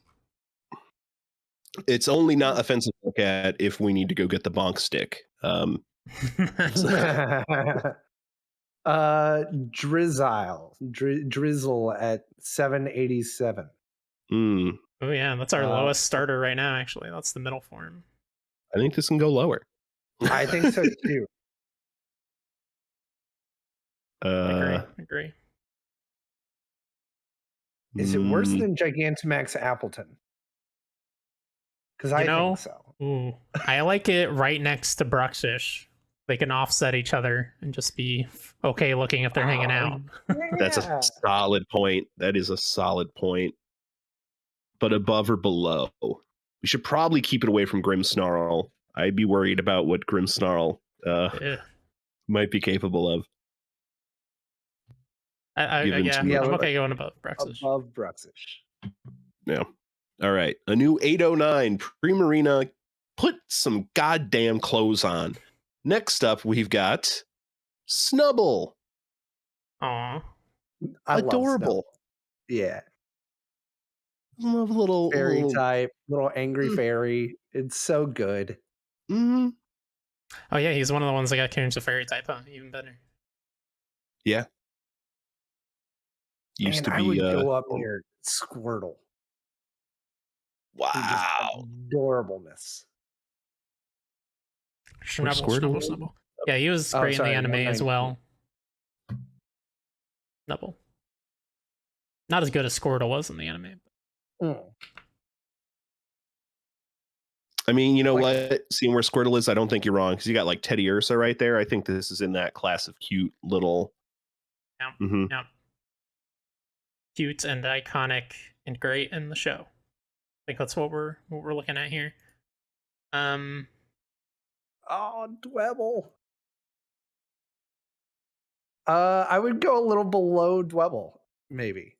It's only not offensive to look at if we need to go get the bonk stick. Drizzle at 787. Oh yeah, that's our lowest starter right now. Actually, that's the middle form. I think this can go lower. I think so too. Agree. Is it worse than Gigantamax Appleton? Because I think so. Ooh, I like it right next to Bruxish. They can offset each other and just be okay looking if they're hanging out. Yeah. That's a solid point. That is a solid point. But above or below, we should probably keep it away from Grimmsnarl. I'd be worried about what Grimmsnarl might be capable of. I'm okay going above Bruxish. Above Bruxish. Yeah. All right. A new 809 Primarina. Put some goddamn clothes on. Next up, we've got Snubble. Aw. Adorable. Yeah. Love little fairy type, little angry fairy. It's so good. Mm-hmm. Oh yeah, he's one of the ones that got changed to fairy type, huh? Even better. Yeah. Used to be. I would go up near Squirtle. Wow. Adorableness. Snubble. Yeah, he was great in the anime as well. Snubble. Not as good as Squirtle was in the anime. I mean, you know what? Seeing where Squirtle is, I don't think you're wrong, because you got like Teddy Ursa right there. I think this is in that class of cute little. Yeah. Yeah. Cute and iconic and great in the show. I think that's what we're looking at here. Oh, Dwebble. I would go a little below Dwebble, maybe.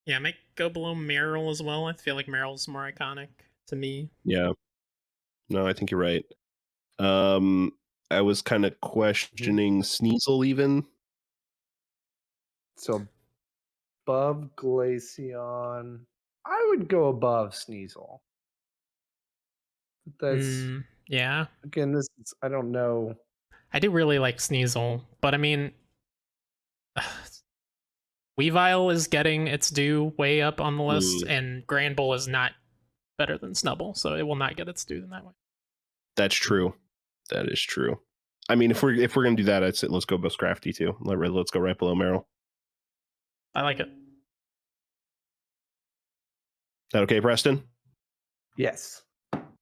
Yeah, I might go below Meryl as well. I feel like Meryl's more iconic to me. Yeah. No, I think you're right. I was kind of questioning Sneasel even. So above Glaceon, I would go above Sneasel. That's yeah. Again, this is, I don't know. I do really like Sneasel, but I mean, Weavile is getting its due way up on the list, and Granbull is not better than Snubble, so it will not get its due in that way. That's true. That is true. I mean, if we're gonna do that, I'd say let's go above Scrafty too. Let's go right below Meryl. I like it. That okay, Preston? Yes.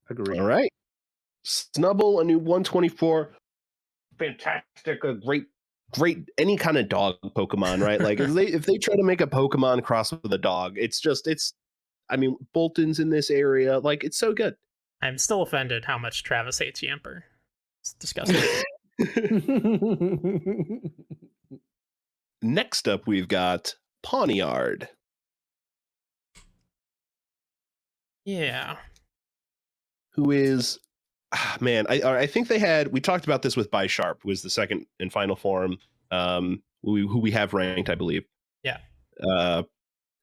Agreed. All right. Snubble, a new 124. Fantastic. A great any kind of dog Pokemon, right? Like if they try to make a Pokemon cross with a dog, it's I mean, Bolton's in this area. Like, it's so good. I'm still offended how much Travis hates Yamper. It's disgusting. Next up, we've got Pawniard. Yeah. Who is man, I think we talked about this with Bisharp, who was the second and final form, who we have ranked, I believe. Yeah.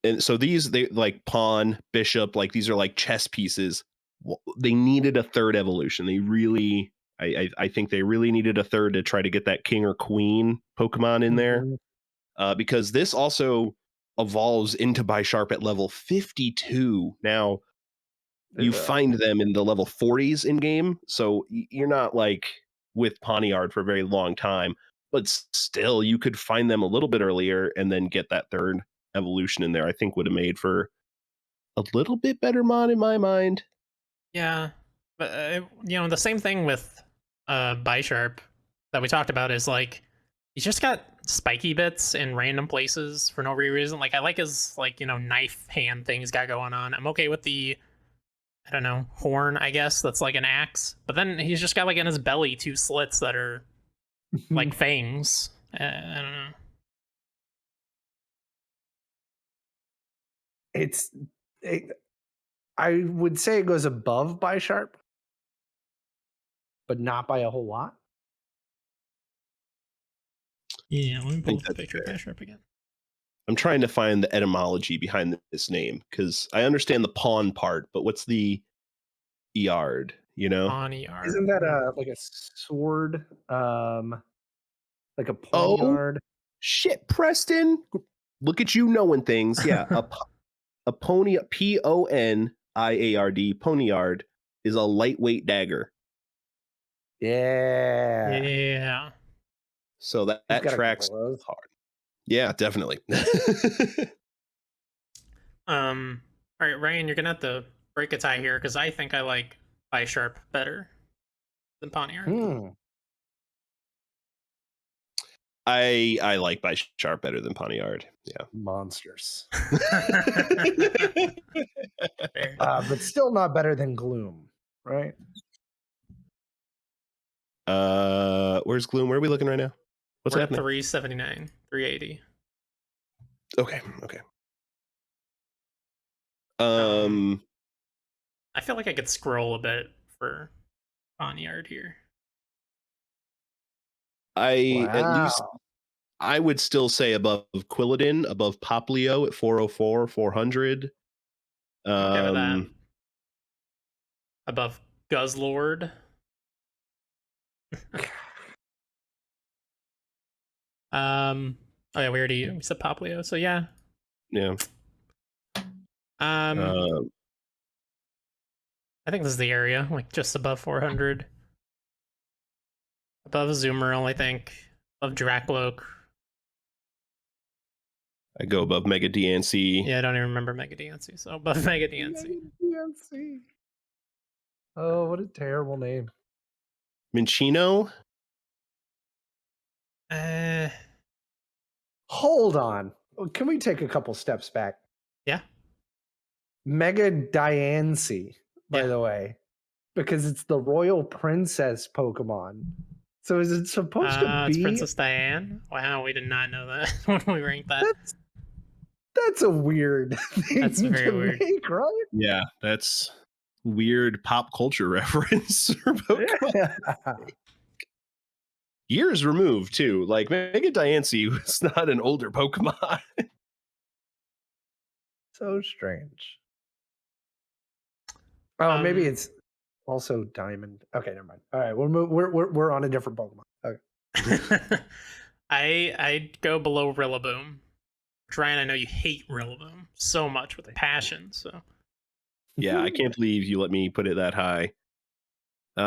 And so they like pawn, bishop, like these are like chess pieces. They needed a third evolution. They really, I think they really needed a third to try to get that king or queen Pokemon in there, because this also evolves into Bisharp at level 52. Now, you find them in the level 40s in game, so you're not like with Pawniard for a very long time, but still you could find them a little bit earlier and then get that third evolution in there. I think would have made for a little bit better mod in my mind. Yeah. But, the same thing with Bisharp that we talked about is like, he's just got spiky bits in random places for no reason. Like, I like his, like, knife hand thing he's got going on. I'm okay with the, I don't know, horn, I guess, that's like an axe. But then he's just got, like, in his belly 2 slits that are like fangs. I don't know. I would say it goes above Bisharp, but not by a whole lot. Yeah, let me pull up the that's picture of fair. Bisharp again. I'm trying to find the etymology behind this name because I understand the pawn part, but what's the yard? Pawniard. Isn't that like a sword? Like a Oh, poniard? shit, Preston! Look at you knowing things. Yeah, a pony, Poniard, poniard is a lightweight dagger. Yeah. Yeah. So that He's got a tracks couple of those. hard. Yeah, definitely. All right, Ryan, you're gonna have to break a tie here because I think I like Bisharp better than Pawniard. I like Bisharp better than Poniard. Yeah. Monsters. Fair. But still not better than Gloom, right? Where's Gloom? Where are we looking right now? What's We're happening? at 379, 380. Okay. I feel like I could scroll a bit for Pawniard here. At Wow. least I would still say above Quilladin, above Poplio at 404, 400. Okay with that. Above Guzzlord. Oh yeah, we said Poplio, so yeah. Yeah. I think this is the area, like just above 400. Above Zoomerl, I think. Above Dracloak. I go above Mega DNC. Yeah, I don't even remember Mega DNC, so above Mega DNC. Oh, what a terrible name. Minchino? Hold on. Can we take a couple steps back? Yeah. Mega Diancie, by the way, because it's the royal princess Pokemon. So is it supposed to be? It's Princess Diane. Wow, we did not know that when we ranked that. That's a weird thing. That's very weird. Make, right? Yeah, that's weird pop culture reference for Pokemon. Yeah. Years removed too. Like Mega Diancie was not an older Pokemon. So strange. Oh, maybe it's also Diamond. Okay, never mind. All right, we're on a different Pokemon. Okay. I'd go below Rillaboom. Ryan, I know you hate Rillaboom so much with a passion, so Yeah, I can't believe you let me put it that high. it's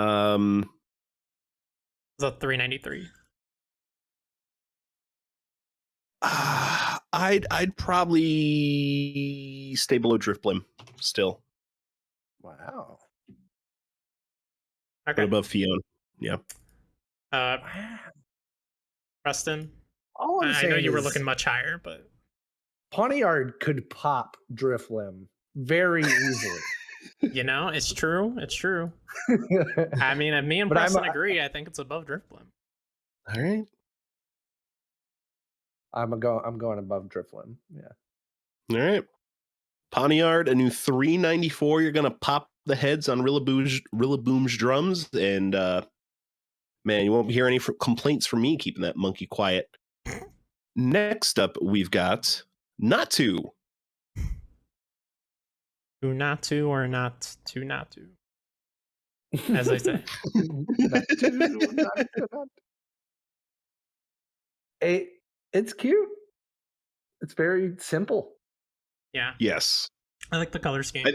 a 393. I'd probably stay below Drifblim still. Wow. But Okay. above Fiona. Yeah. Wow. Preston. All I'm I saying know you were is looking much higher, but Pawniard could pop Driflim very easily. it's true. It's true. I mean, if me and But Preston agree, I think it's above Drifblim. All right. I'm going above Driflim. Yeah. All right. Pawniard, a new 394. You're gonna pop the heads on Rillaboom's drums, and man, you won't hear any complaints from me keeping that monkey quiet. Next up, we've got Natu. To not to or not to not to. As I say. It's cute. It's very simple. Yeah. Yes. I like the color scheme.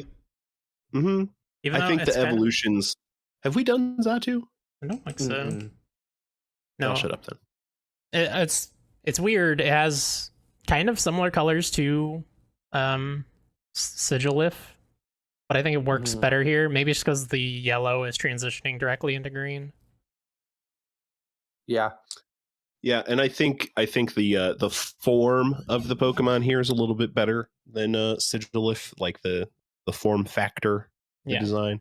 Mm-hmm. Even I though think it's the evolutions. Have we done Zatu? I don't think so. Mm-mm. No. I'll shut up then. It's weird. It has kind of similar colors to Sigilif, but I think it works better here. Maybe it's because the yellow is transitioning directly into green. Yeah. Yeah, and I think the form of the Pokemon here is a little bit better than Sigilif, like the form factor, the Yeah. design.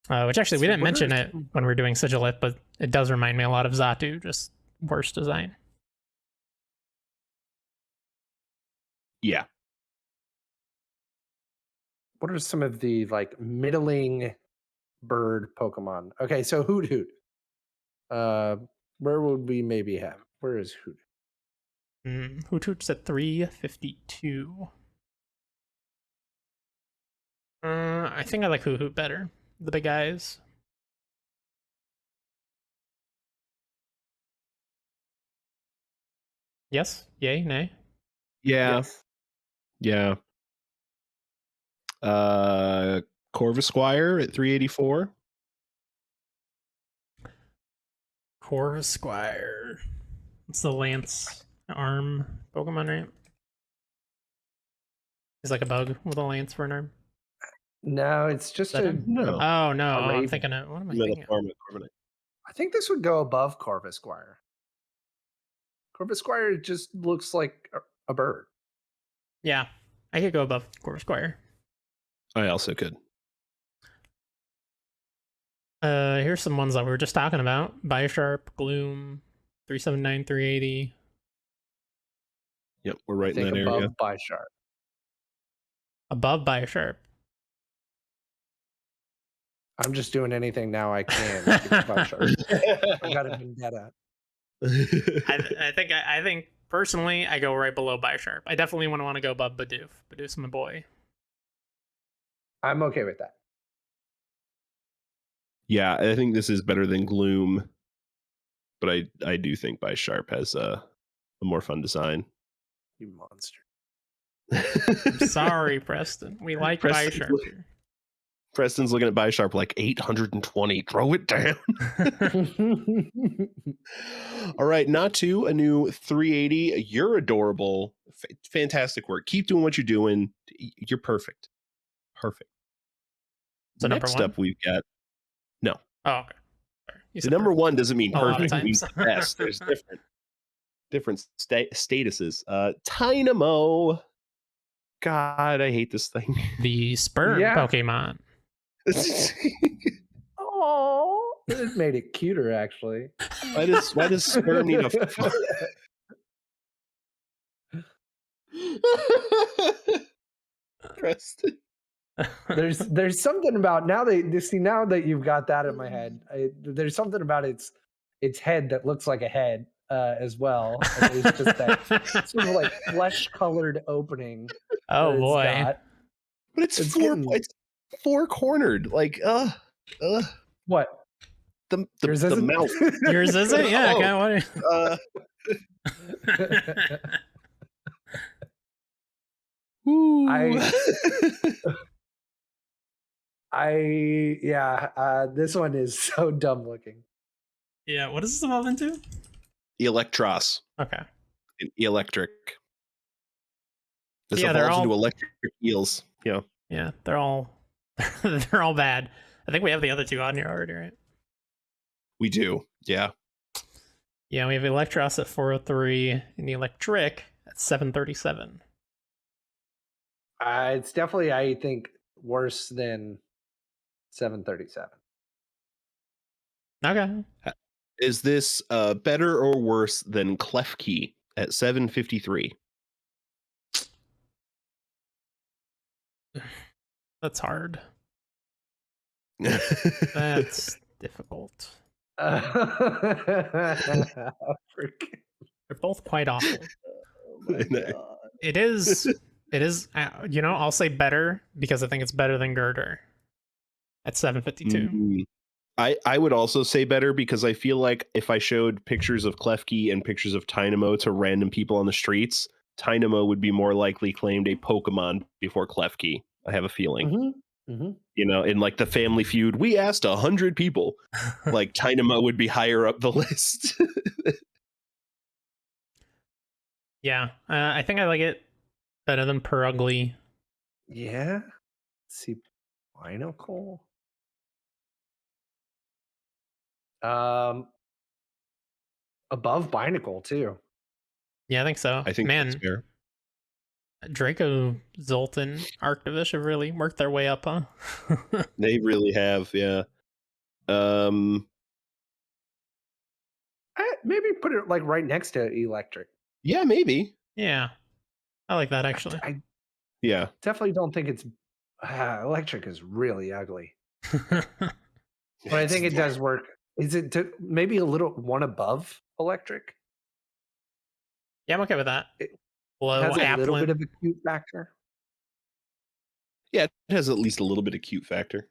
Which actually, we So didn't what mention are it when we were doing Sigilif, but it does remind me a lot of Zatu, just worse design. Yeah. What are some of the like middling bird Pokemon? Okay, so Hoot Hoot. Where would we maybe have? Where is Hoot? Hoot Hoot's at 352. I think I like Hoot Hoot better. The big eyes. Yes? Yay? Nay? Yeah. Yes. Yeah. Corvisquire at 384. Corvisquire. It's the Lance arm Pokemon, right? He's like a bug with a lance for an arm. No, it's just Is that a. him? No. Oh no, A I'm raven. thinking of what am I thinking of? Carbonite. I think this would go above Corvisquire. Corvisquire just looks like a bird. Yeah, I could go above Corvisquire. I also could. Here's some ones that we were just talking about. Bisharp, Gloom, 379, 380. Yep, we're right I in think that above area. Bisharp. Above Bisharp. I'm just doing anything now I can to get Bisharp. I got a vendetta. I think personally I go right below Bisharp. I definitely want to go above Bidoof. Bidoof's my boy. I'm okay with that. Yeah, I think this is better than Gloom, but I do think Bisharp has a more fun design. You monster. I'm sorry, Preston. We like Bisharp here. Preston's looking at Bisharp like 820. Throw it down. All right, Natu, a new 380. You're adorable. Fantastic work. Keep doing what you're doing. You're perfect. Perfect. So number Next one? up, we've got Oh, okay. Sorry. You the said number perfect. one doesn't mean A lot of perfect. It means times. the best. There's different statuses. Tynamo. God, I hate this thing. The sperm Yeah. Pokemon. Oh, it made it cuter, actually. Why does sperm need a Preston? There's something about now that you've got that in my head. There's something about its head that looks like a head as well. And there's just that sort of like flesh colored opening. Oh that it's boy. got. But it's getting- it's four cornered. Like What? the Yours the isn't? mouth. Yours is it? Yeah, Oh. okay. This one is so dumb looking. Yeah, what does this evolve into? Electros. Okay. Electric. This Yeah, they're evolves all- into electric eels. Yeah. Yeah, they're all they're all bad. I think we have the other two on here already, right? We do. Yeah. Yeah, we have Electros at 403 and the Electric at 737. It's definitely, I think, worse than 737. Okay. Is this better or worse than Klefki at 753? That's hard. That's difficult. Freaking- They're both quite awful. oh my God. It is, I'll say better because I think it's better than Girder at 752. I would also say better because I feel like if I showed pictures of Klefki and pictures of Tynamo to random people on the streets, Tynamo would be more likely claimed a Pokemon before Klefki. I have a feeling. You know, in like the Family Feud, we asked 100 people. Like Tynamo would be higher up the list. Yeah, I think I like it better than Perugly. Yeah. Let's see, Binacle. Above Binacle too. Yeah, I think so. I think Man, that's fair. Draco, Zoltan, Arctivish have really worked their way up, huh? They really have, yeah. Maybe put it like right next to Electric. Yeah, maybe. Yeah, I like that actually. I Yeah. definitely don't think it's Electric is really ugly, but I think it does work. Is it maybe a little one above Electric? Yeah, I'm okay with that. It Below has a little bit Applin. of a cute factor. Yeah, it has at least a little bit of cute factor.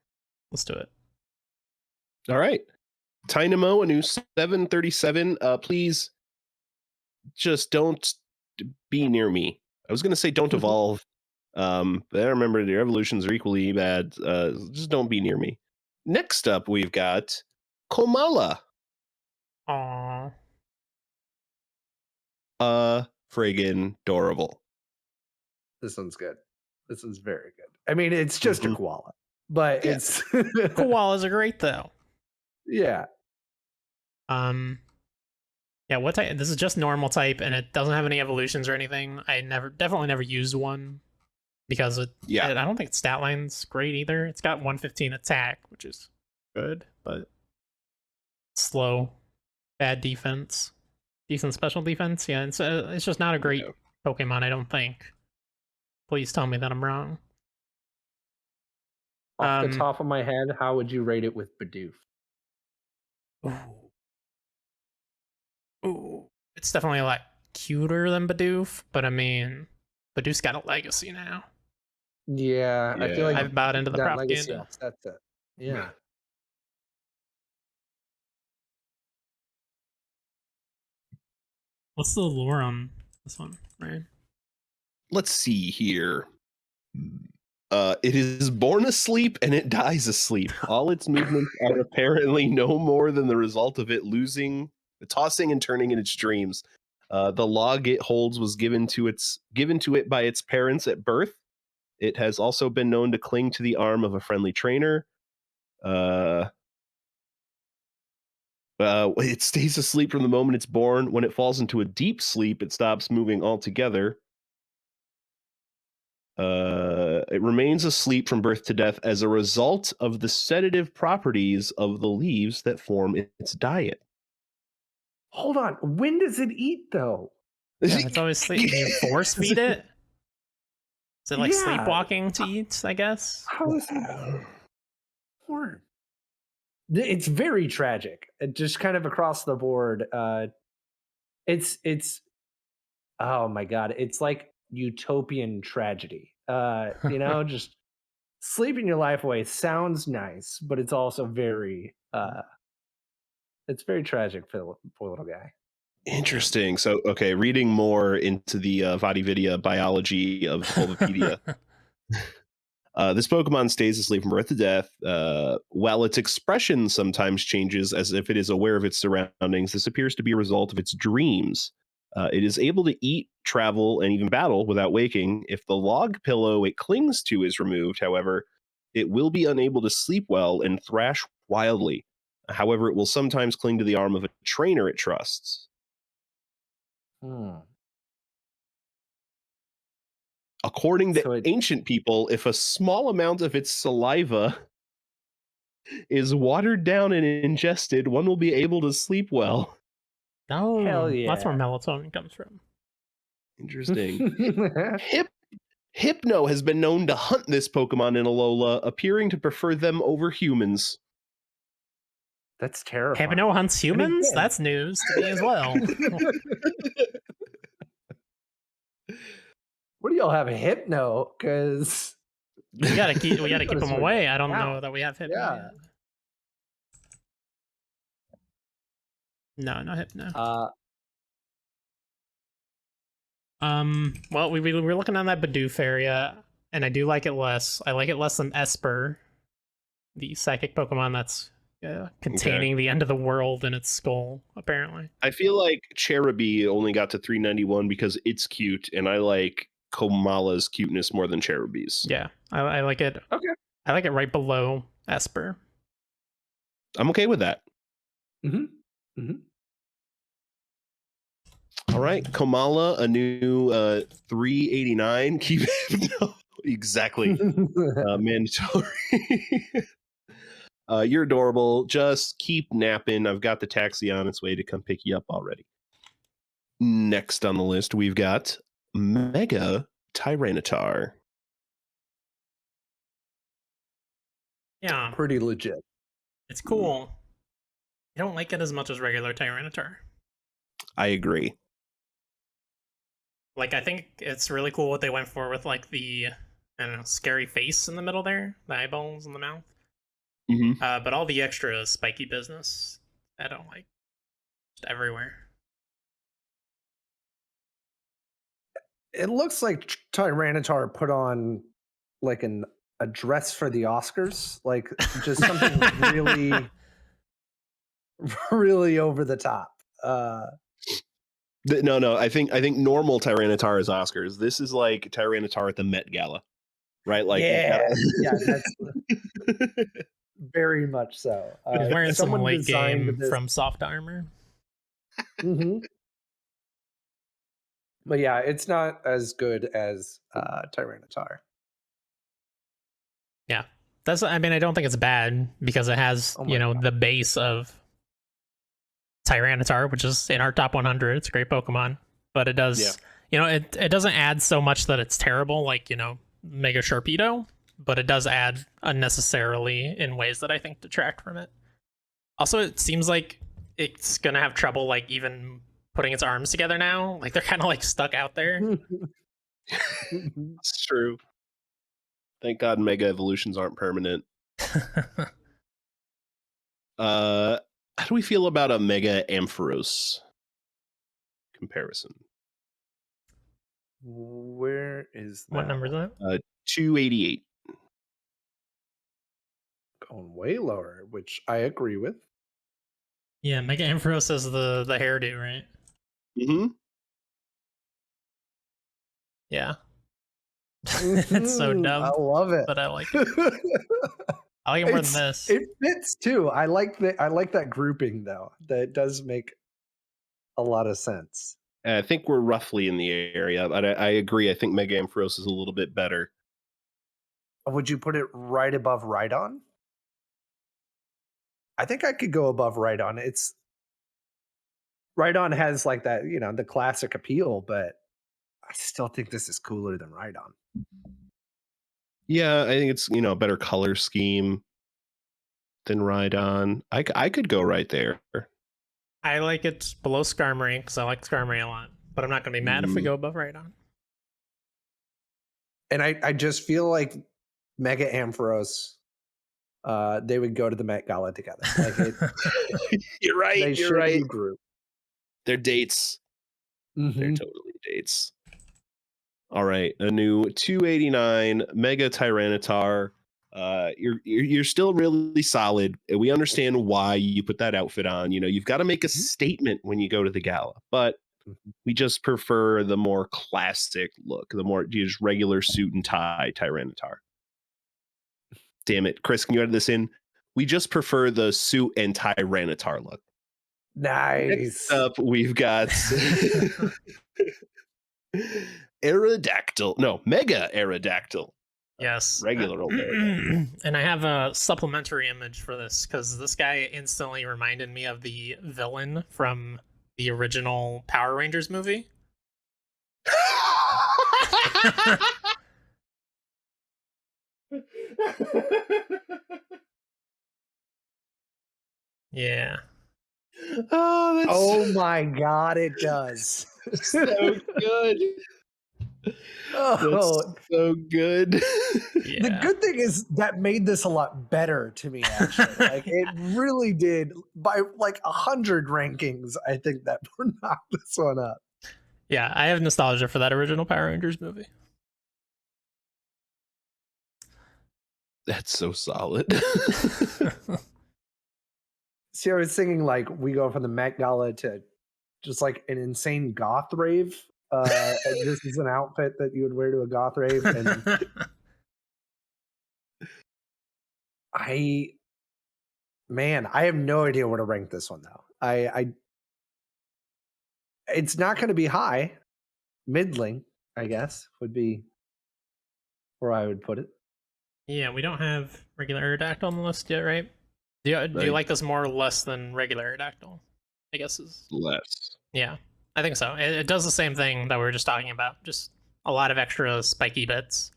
Let's do it. All right. Tynamo, a new 737. Please just don't be near me. I was going to say don't evolve. But I remember their evolutions are equally bad. Just don't be near me. Next up, we've got Komala. Aww. Friggin' adorable. This one's good. This one's very good. I mean, it's just a koala, but Yeah. it's Koalas are great though. yeah. Yeah, what type? This is just normal type, and it doesn't have any evolutions or anything. I definitely never used one because I don't think its stat line's great either. It's got 115 attack, which is good, but slow, bad defense, decent special defense. Yeah, it's just not a great Pokemon, I don't think. Please tell me that I'm wrong. Off the top of my head, how would you rate it with Bidoof? Ooh, it's definitely a lot cuter than Bidoof, but I mean, Bidoof's got a legacy now. Yeah, I feel like I've bought into the that propaganda. legacy upsets it. Yeah. What's the lore on this one, right? Let's see here. It is born asleep and it dies asleep. All its movements are apparently no more than the result of it tossing and turning in its dreams. The log it holds was given to it by its parents at birth. It has also been known to cling to the arm of a friendly trainer. It stays asleep from the moment it's born. When it falls into a deep sleep, it stops moving altogether. It remains asleep from birth to death as a result of the sedative properties of the leaves that form its diet. Hold on. When does it eat though? Yeah, it's always sleep. Can you force feed it? Is it like sleepwalking to eat, I guess? How is it born? It's very tragic. Just kind of across the board. It's oh my God. It's like utopian tragedy. Just sleeping your life away sounds nice, but it's also very it's very tragic for the poor little guy. Interesting. So, okay, reading more into the Vadividya biology of Bulbapedia. This Pokemon stays asleep from birth to death. While its expression sometimes changes as if it is aware of its surroundings, this appears to be a result of its dreams. It is able to eat travel, and even battle without waking. If the log pillow it clings to is removed, however, it will be unable to sleep well and thrash wildly. However, it will sometimes cling to the arm of a trainer it trusts. According to ancient people, if a small amount of its saliva is watered down and ingested, one will be able to sleep well. Oh, Hell yeah. that's where melatonin comes from. Interesting. Hypno has been known to hunt this Pokemon in Alola, appearing to prefer them over humans. That's terrifying. Hypno hunts humans? That's news to me as well. What do y'all have, Hypno? Because we gotta keep them away. I don't know that we have Hypno. Yeah. Yet. No Hypno. Well, we were looking on that Bidoof area, and I do like it less. I like it less than Esper, the psychic Pokemon that's containing the end of the world in its skull, apparently. I feel like Cherubi only got to 391 because it's cute, and I like Komala's cuteness more than Cherubi's. Yeah, I like it. Okay. I like it right below Esper. I'm okay with that. All right, Komala, a new 389. Keep no, exactly mandatory. You're adorable. Just keep napping. I've got the taxi on its way to come pick you up already. Next on the list, we've got Mega Tyranitar. Yeah, pretty legit. It's cool. I don't like it as much as regular Tyranitar. I agree. Like, I think it's really cool what they went for with, like, the, I don't know, scary face in the middle there, the eyeballs in the mouth. But all the extra spiky business, I don't like. Just everywhere. It looks like Tyranitar put on, like, a dress for the Oscars. Like, just something really, really over the top. No. I think normal Tyranitar is Oscars. This is like Tyranitar at the Met Gala, right? Like, yeah, that's very much so. He's wearing some late game from Soft Armor. But yeah, it's not as good as Tyranitar. Yeah, that's. I mean, I don't think it's bad because it has the base of Tyranitar, which is in our top 100. It's a great Pokemon, but it does, it doesn't add so much that it's terrible, like, Mega Sharpedo, but it does add unnecessarily in ways that I think detract from it. Also, it seems like it's gonna have trouble, like, even putting its arms together now. Like, they're kind of, like, stuck out there. It's true. Thank God Mega Evolutions aren't permanent. How do we feel about a Mega Ampharos comparison? Where is that? What number is that? 288. Going way lower, which I agree with. Yeah, Mega Ampharos is the hairdo, right? Yeah. It's so dumb. I love it. But I like it. I like it more than this. It fits too. I like that grouping though. That does make a lot of sense. I think we're roughly in the area, but I agree. I think Mega Ampharos is a little bit better. Would you put it right above Rhydon? I think I could go above Rhydon. Rhydon has like that, the classic appeal, but I still think this is cooler than Rhydon. Yeah, I think it's, a better color scheme than Rhydon. I could go right there. I like it below Skarmory because I like Skarmory a lot, but I'm not going to be mad if we go above Rhydon. And I just feel like Mega Ampharos, they would go to the Met Gala together. Like you're right. You're right. Group. They're dates. They're totally dates. All right, a new 289 Mega Tyranitar. You're still really solid. We understand why you put that outfit on. You've got to make a statement when you go to the gala, but We just prefer the more classic look, the more just regular suit and tie Tyranitar. Damn it, Chris, can you edit this in? We just prefer the suit and Tyranitar look. Nice. Next up, we've got Aerodactyl. No, Mega Aerodactyl. Yes. Regular old Aerodactyl. And I have a supplementary image for this because this guy instantly reminded me of the villain from the original Power Rangers movie. Yeah. Oh, that's Oh my god, it does. so good. Oh, That's so good. Yeah. the good thing is that made this a lot better to me. Actually, like it really did by like 100 rankings. I think that knocked this one up. Yeah, I have nostalgia for that original Power Rangers movie. That's so solid. See, I was thinking like we go from the Met Gala to just like an insane goth rave. And this is an outfit that you would wear to a goth rave, and I have no idea where to rank this one though. It's not going to be high. Middling, I guess, would be where I would put it. Yeah, we don't have regular Aerodactyl on the list yet, right? Do you Right. like this more or less than regular Aerodactyl? I guess is Less. yeah, I think so. It does the same thing that we were just talking about, just a lot of extra spiky bits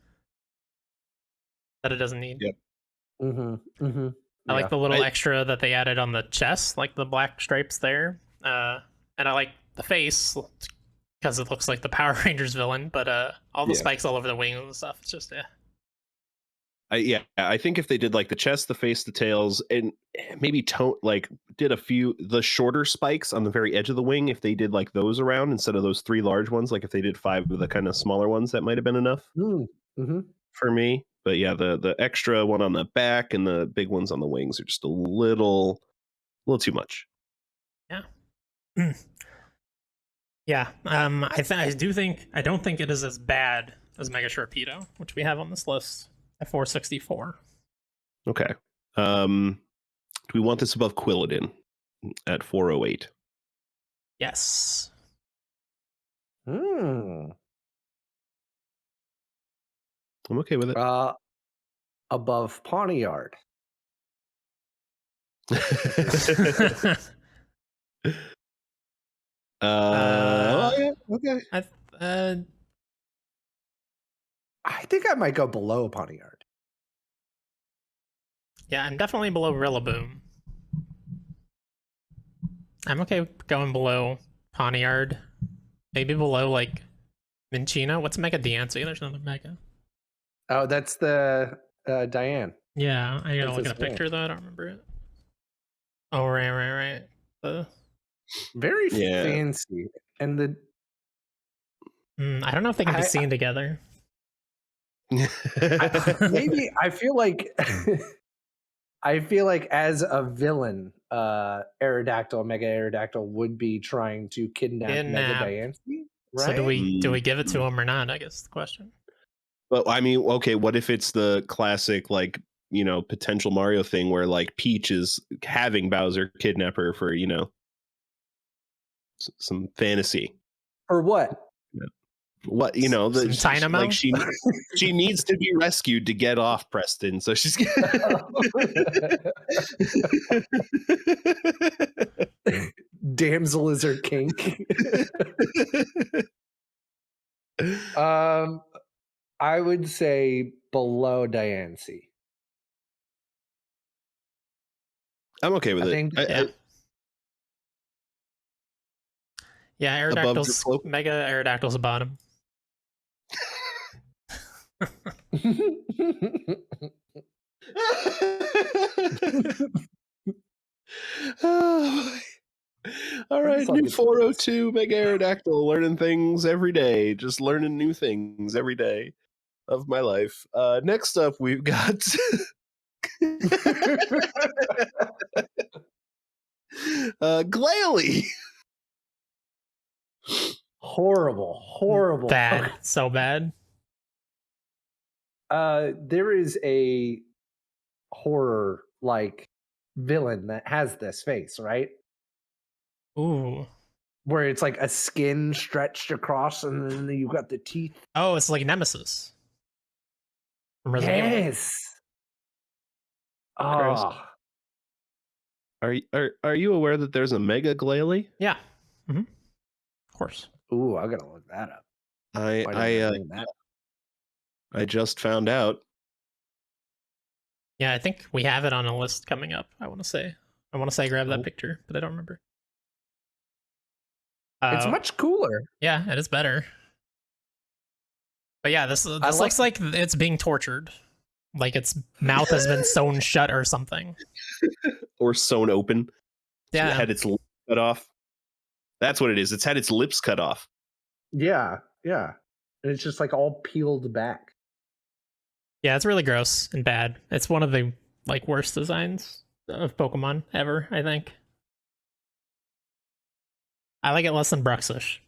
that it doesn't need. Yep. Mm-hmm. Mm-hmm. I like the little I- extra that they added on the chest, like the black stripes there. And I like the face because it looks like the Power Rangers villain, but all the Yeah. spikes all over the wings and stuff. It's just I think if they did like the chest, the face, the tails, and maybe did a few the shorter spikes on the very edge of the wing, if they did like those around instead of those 3 large ones, like if they did 5 of the kind of smaller ones, that might have been enough Mm-hmm. for me. But yeah, the extra one on the back and the big ones on the wings are just a little too much. yeah. I don't think it is as bad as Mega Sharpedo, which we have on this list at 464. Okay. Do we want this above Quilladin at 408? Yes. Mm. I'm okay with it. Above Pawniard. Yeah, okay. I think I might go below Pawniard. Yeah, I'm definitely below Rillaboom. I'm okay going below Pawniard. Maybe below, like, Minchino. What's Mega Diancie? There's another Mega. Oh, that's the Diane. Yeah, I gotta That's look his at a picture, though. I don't remember it. Oh, right. Very Yeah. fancy. And the I don't know if they can be seen together. maybe I feel like as a villain, Aerodactyl, Mega Aerodactyl would be trying to kidnap Mega Diancie. Right? So do we give it to him or not? I guess is the question. But I mean, okay, what if it's the classic, like, potential Mario thing where like Peach is having Bowser kidnap her for, some fantasy. Or what? What Some Dynamo? like she needs to be rescued to get off Preston, so she's Damsel is her kink. I would say below Diancie. I'm okay with I it. think- Yeah, Above the Aerodactyl's slope? Mega Aerodactyl's the bottom. Oh, boy. All right, new 402 Mega Aerodactyl, learning things every day, just learning new things every day of my life. Next up, we've got Glalie. Horrible. Bad. So bad. There is a horror like villain that has this face, right? Ooh. Where it's like a skin stretched across, and then you got the teeth. Oh, it's like Nemesis. From Resident Evil. Yes. Chris. Oh, Are you aware that there's a Mega Glalie? Yeah. Of course. ooh, I gotta look that up. Why didn't I bring that? I just found out. Yeah, I think we have it on a list coming up. I want to say grab that picture, but I don't remember. It's much cooler. Yeah, it is better. But yeah, this looks like it's being tortured. Like its mouth has been sewn shut or something. Or sewn open. Yeah. It had its lips cut off. That's what it is. It's had its lips cut off. Yeah. And it's just like all peeled back. Yeah, it's really gross and bad. It's one of the like worst designs of Pokemon ever, I think. I like it less than Bruxish.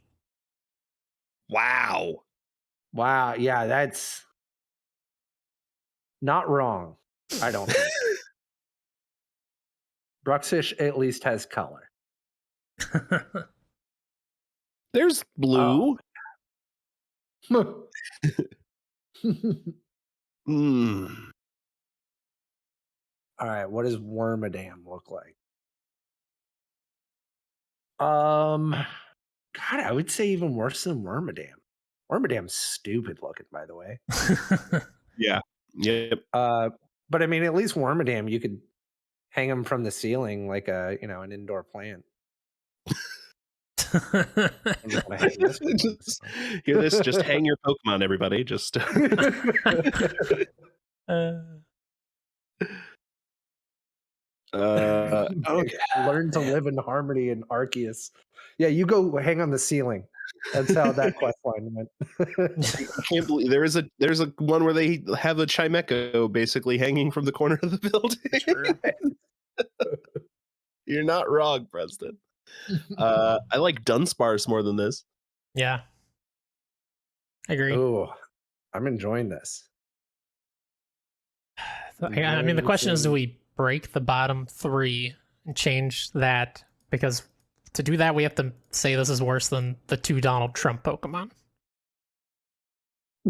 Wow. Yeah, that's not wrong. I don't think. Bruxish at least has color. There's blue. All right, what does Wormadam look like? God, I would say even worse than Wormadam. Wormadam's stupid looking, by the way. Yeah. Yep. But I mean, at least Wormadam, you could hang them from the ceiling like an indoor plant. Hear this? Just hang your Pokemon, everybody. Just okay. Learn to live in harmony in Arceus. Yeah, you go hang on the ceiling. That's how that quest line went. I can't believe there's a one where they have a Chimecho basically hanging from the corner of the building. You're not wrong, Preston. I like Dunsparce more than this. Yeah. I agree. Oh, I'm enjoying this. I mean, the question is, do we break the bottom three and change that? Because to do that, we have to say this is worse than the 2 Donald Trump Pokemon.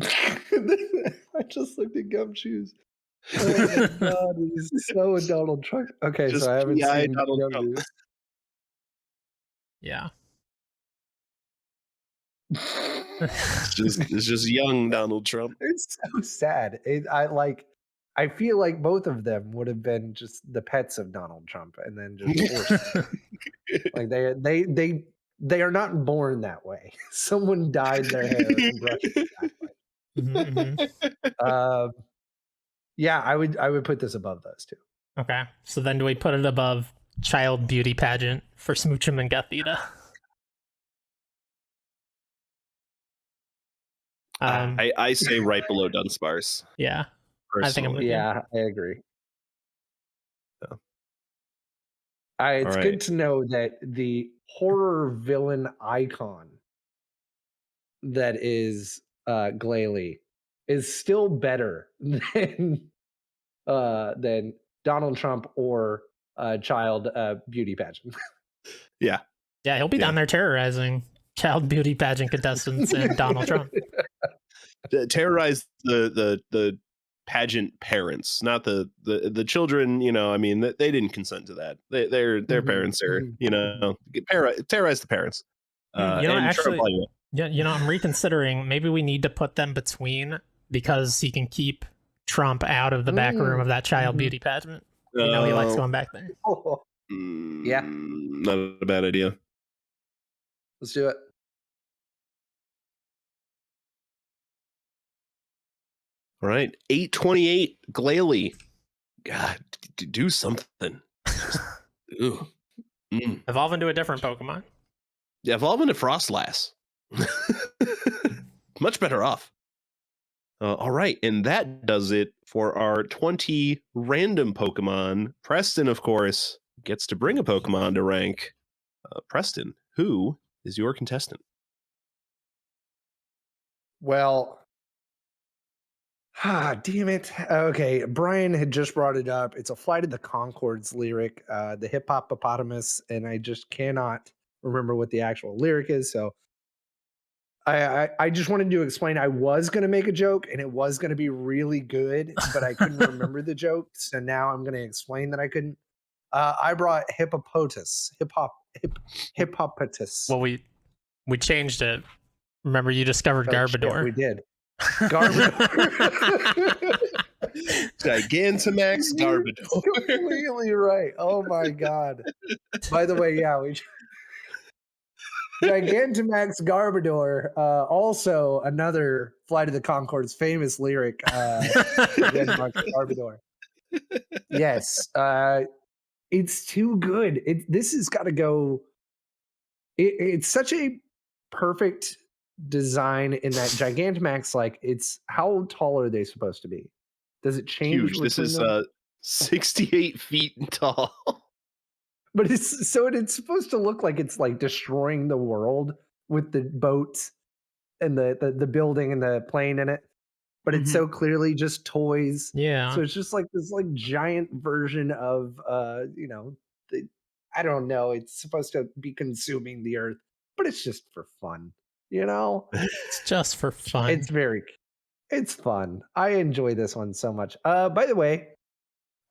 I just looked at Gumshoes. Oh my god, he's so a Donald Trump. Okay, Just so I haven't seen Donald Trump. Gumshoes. Yeah. It's just young Donald Trump. It's so sad. I feel like both of them would have been just the pets of Donald Trump, and then just forced. Like they are not born that way. Someone dyed their hair and brushed it that way. Yeah, I would put this above those two. Okay, so then do we put it above Child Beauty Pageant for Smoochum and Gothita? I say right below Dunsparce. Yeah. Personally. I think I'm with you. Yeah, I agree. Yeah. It's good to know that the horror villain icon that is Glalie is still better than Donald Trump or Child Beauty Pageant. Yeah. Yeah, he'll be down there terrorizing Child Beauty Pageant contestants and Donald Trump. Terrorize the pageant parents, not the children. I mean, they didn't consent to that. Their parents are, terrorize the parents. Actually, I'm reconsidering. Maybe we need to put them between, because he can keep Trump out of the back room of that Child Beauty Pageant. He likes going back there. Yeah, not a bad idea. Let's do it. All right, 828 Glalie. God, do something. Ooh. Evolve into a different Pokemon. Yeah, evolve into Frostlass. Much better off. All right, and that does it for our 20 random Pokemon. Preston, of course, gets to bring a Pokemon to rank. Preston, who is your contestant? Well, damn it. Okay, Brian had just brought it up. It's a Flight of the Conchords lyric, the hip hoppopotamus, and I just cannot remember what the actual lyric is. So I just wanted to explain. I was going to make a joke, and it was going to be really good, but I couldn't remember the joke. So now I'm going to explain that I couldn't. I brought hippopotamus. Hippopotamus. Well, we changed it. Remember, you discovered Oh, shit, Garbodor. we did. Garbodor. Gigantamax Garbodor. Completely right. Oh my god. By the way, yeah, we Gigantamax Garbodor, also another Flight of the Conchords famous lyric, Gigantamax Garbodor. Yes, it's too good. This has got to go. It's such a perfect design in that Gigantamax, like, it's how tall are they supposed to be? Does it change? Huge. This between is them? 68 feet tall. But it's supposed to look like it's like destroying the world with the boats and the building and the plane in it. But it's so clearly just toys. Yeah. So it's just like this like giant version of the, I don't know, it's supposed to be consuming the earth, but it's just for fun, you know? It's just for fun. It's fun. I enjoy this one so much. By the way,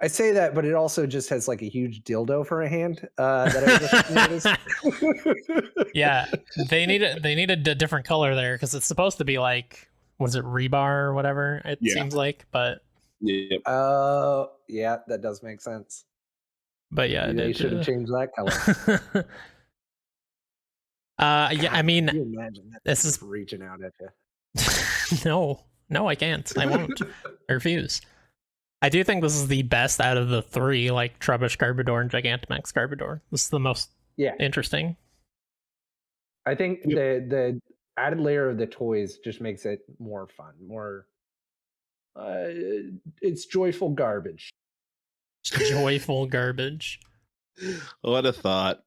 I say that, but it also just has like a huge dildo for a hand. That I just noticed. Yeah, they needed a different color there because it's supposed to be like, was it rebar or whatever? It seems like, but Yep. Yeah, that does make sense. But yeah, they should have changed that color. Yeah, I mean, can you imagine that this is reaching out at you. No, I can't. I won't. I refuse. I do think this is the best out of the three, like Trubbish Garbodor and Gigantamax Garbodor. This is the most interesting. I think the added layer of the toys just makes it more fun, more. It's joyful garbage. Joyful garbage. What a thought.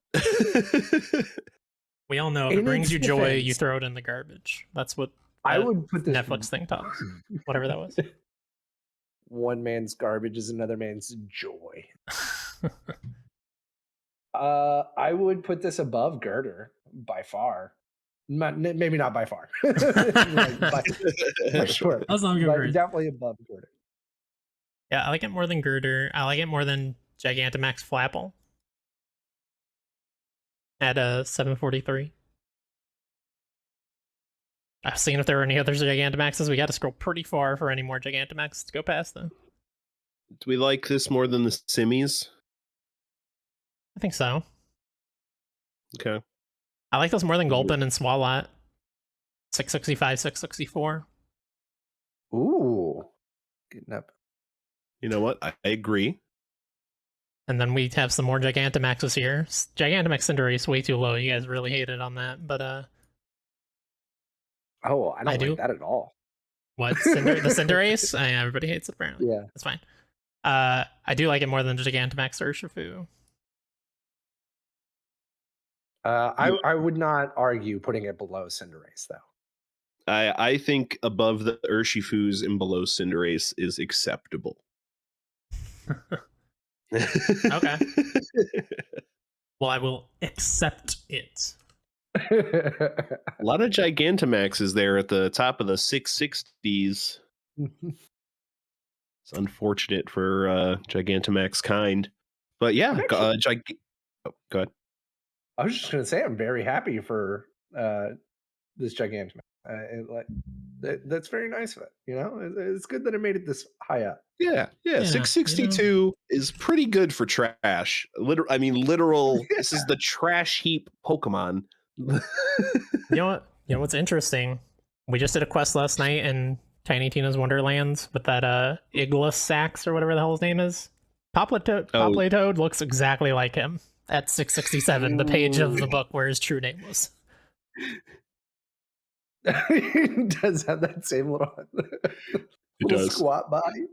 We all know if it brings you joy, you throw it in the garbage. That's what I would put this Netflix thing taught us. Whatever that was. One man's garbage is another man's joy. I would put this above Girder by far. Maybe not by far. by sure. That's not good. Definitely above Girder. Yeah, I like it more than Girder. I like it more than Gigantamax Flapple. At 743. I've seen if there are any other Gigantamaxes. We got to scroll pretty far for any more Gigantamaxes to go past them. Do we like this more than the Simmies? I think so. Okay. I like this more than Gulpin and Swalot. 665, 664. Ooh. Getting up. You know what? I agree. And then we have some more Gigantamaxes here. Gigantamax Cinderace way too low. You guys really hated on that, but oh, I don't like that at all. What? The Cinderace? Everybody hates it apparently. Yeah. That's fine. I do like it more than Gigantamax Urshifu. I would not argue putting it below Cinderace though. I think above the Urshifus and below Cinderace is acceptable. Okay. Well, I will accept it. A lot of Gigantamaxes there at the top of the 660s. It's unfortunate for Gigantamax kind. But yeah, oh, go ahead. I was just going to say I'm very happy for this Gigantamax. That's very nice of it. You know, it's good that it made it this high up. Yeah. 662 is pretty good for trash. Literal. This is the trash heap Pokemon. You know what's interesting? We just did a quest last night in Tiny Tina's Wonderlands with that Iglis Sax or whatever the hell his name is. Popletoad looks exactly like him at 667, the page of the book where his true name was. He does have that same little squat body.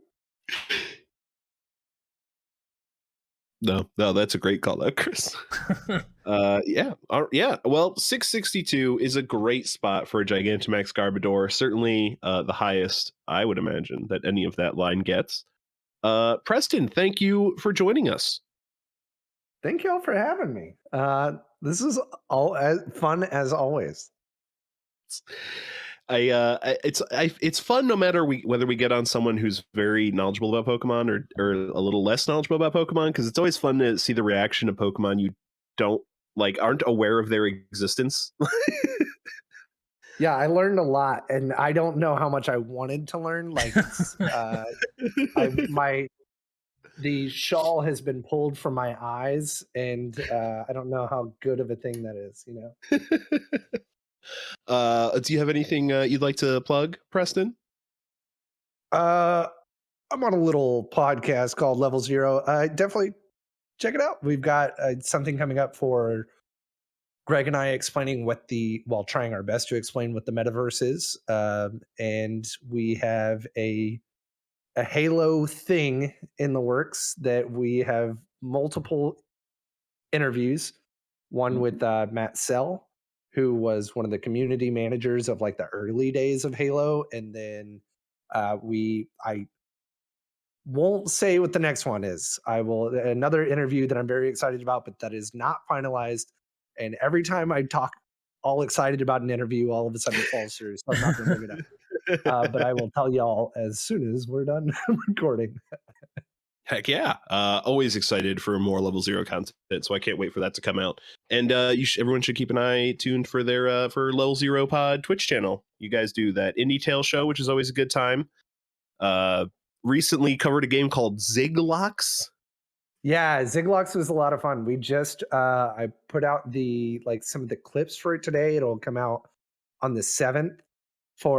No, that's a great call out, Chris. Yeah. Well, 662 is a great spot for a Gigantamax Garbodor. Certainly the highest, I would imagine, that any of that line gets. Preston, thank you for joining us. Thank y'all for having me. This is all as fun as always. It's fun no matter whether we get on someone who's very knowledgeable about Pokemon or a little less knowledgeable about Pokemon, because it's always fun to see the reaction of Pokemon you aren't aware of their existence. Yeah, I learned a lot, and I don't know how much I wanted to learn. Like, the shawl has been pulled from my eyes, and I don't know how good of a thing that is. Do you have anything you'd like to plug, Preston? I'm on a little podcast called Level Zero. Definitely check it out. We've got something coming up for Greg and I explaining trying our best to explain what the metaverse is. And we have a Halo thing in the works that we have multiple interviews. One with Matt Sell, who was one of the community managers of like the early days of Halo. And then I won't say what the next one is. Another interview that I'm very excited about, but that is not finalized. And every time I talk all excited about an interview, all of a sudden it falls through. So I'm not going to bring it up. But I will tell y'all as soon as we're done recording. Heck yeah. Always excited for more Level Zero content, so I can't wait for that to come out. And everyone should keep an eye tuned for their for Level Zero Pod Twitch channel. You guys do that Indie Tale show, which is always a good time. Recently covered a game called Ziglox. Yeah, Ziglox was a lot of fun. We just I put out some of the clips for it today. It'll come out on the 7th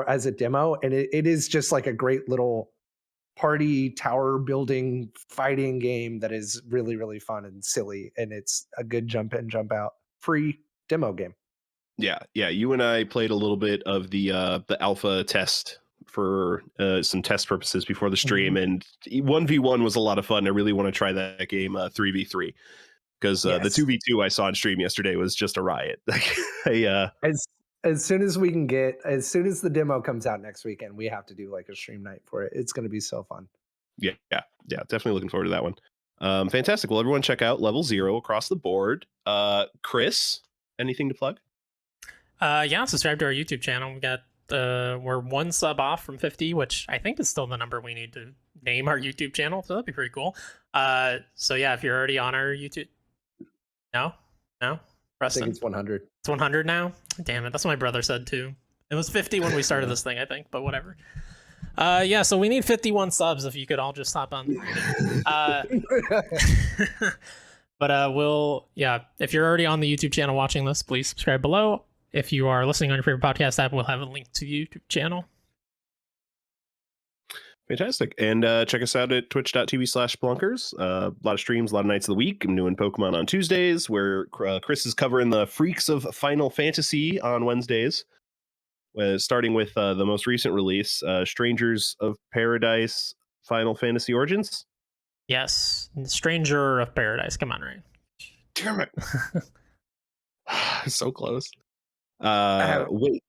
as a demo, and it is just like a great little party tower building fighting game that is really, really fun and silly, and it's a good jump in, jump out free demo game. Yeah. You and I played a little bit of the alpha test for some test purposes before the stream, and 1v1 was a lot of fun. I really want to try that game 3v3 because the 2v2 I saw on stream yesterday was just a riot. As soon as the demo comes out next weekend, we have to do like a stream night for it. It's going to be so fun. Yeah, definitely looking forward to that one. Fantastic. Well, everyone check out Level Zero across the board. Chris, anything to plug? Yeah, subscribe to our YouTube channel. We got we're 1 sub off from 50, which I think is still the number we need to name our YouTube channel, so that'd be pretty cool. So yeah, if you're already on our YouTube, no, Preston? I think it's 100. It's 100 now. Damn it, that's what my brother said too. It was 50 when we started this thing, I think, but whatever. Yeah, so we need 51 subs. If you could all just hop on. But if you're already on the YouTube channel watching this, please subscribe below. If you are listening on your favorite podcast app, we'll have a link to the YouTube channel. Fantastic. And check us out at twitch.tv/Blunkers. A lot of streams, a lot of nights of the week. I'm doing Pokemon on Tuesdays, where Chris is covering the Freaks of Final Fantasy on Wednesdays. Starting with the most recent release, Strangers of Paradise Final Fantasy Origins. Yes, Stranger of Paradise. Come on, right? Damn it. So close. Wait.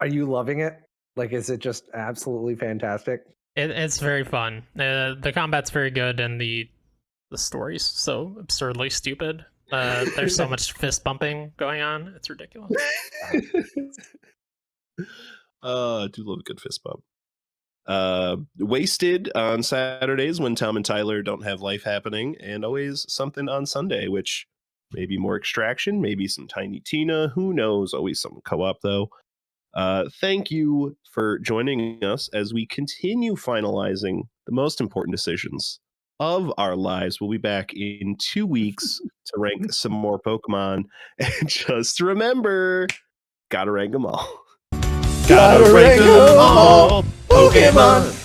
Are you loving it? Like, is it just absolutely fantastic? It's very fun. The combat's very good, and the story's so absurdly stupid. There's so much fist bumping going on. It's ridiculous. I do love a good fist bump. Wasted on Saturdays when Tom and Tyler don't have life happening, and always something on Sunday, which maybe more Extraction, maybe some Tiny Tina, who knows? Always some co-op though. Thank you for joining us as we continue finalizing the most important decisions of our lives. We'll be back in 2 weeks to rank some more Pokemon, and just remember, gotta rank them all. Gotta rank them all, Pokemon.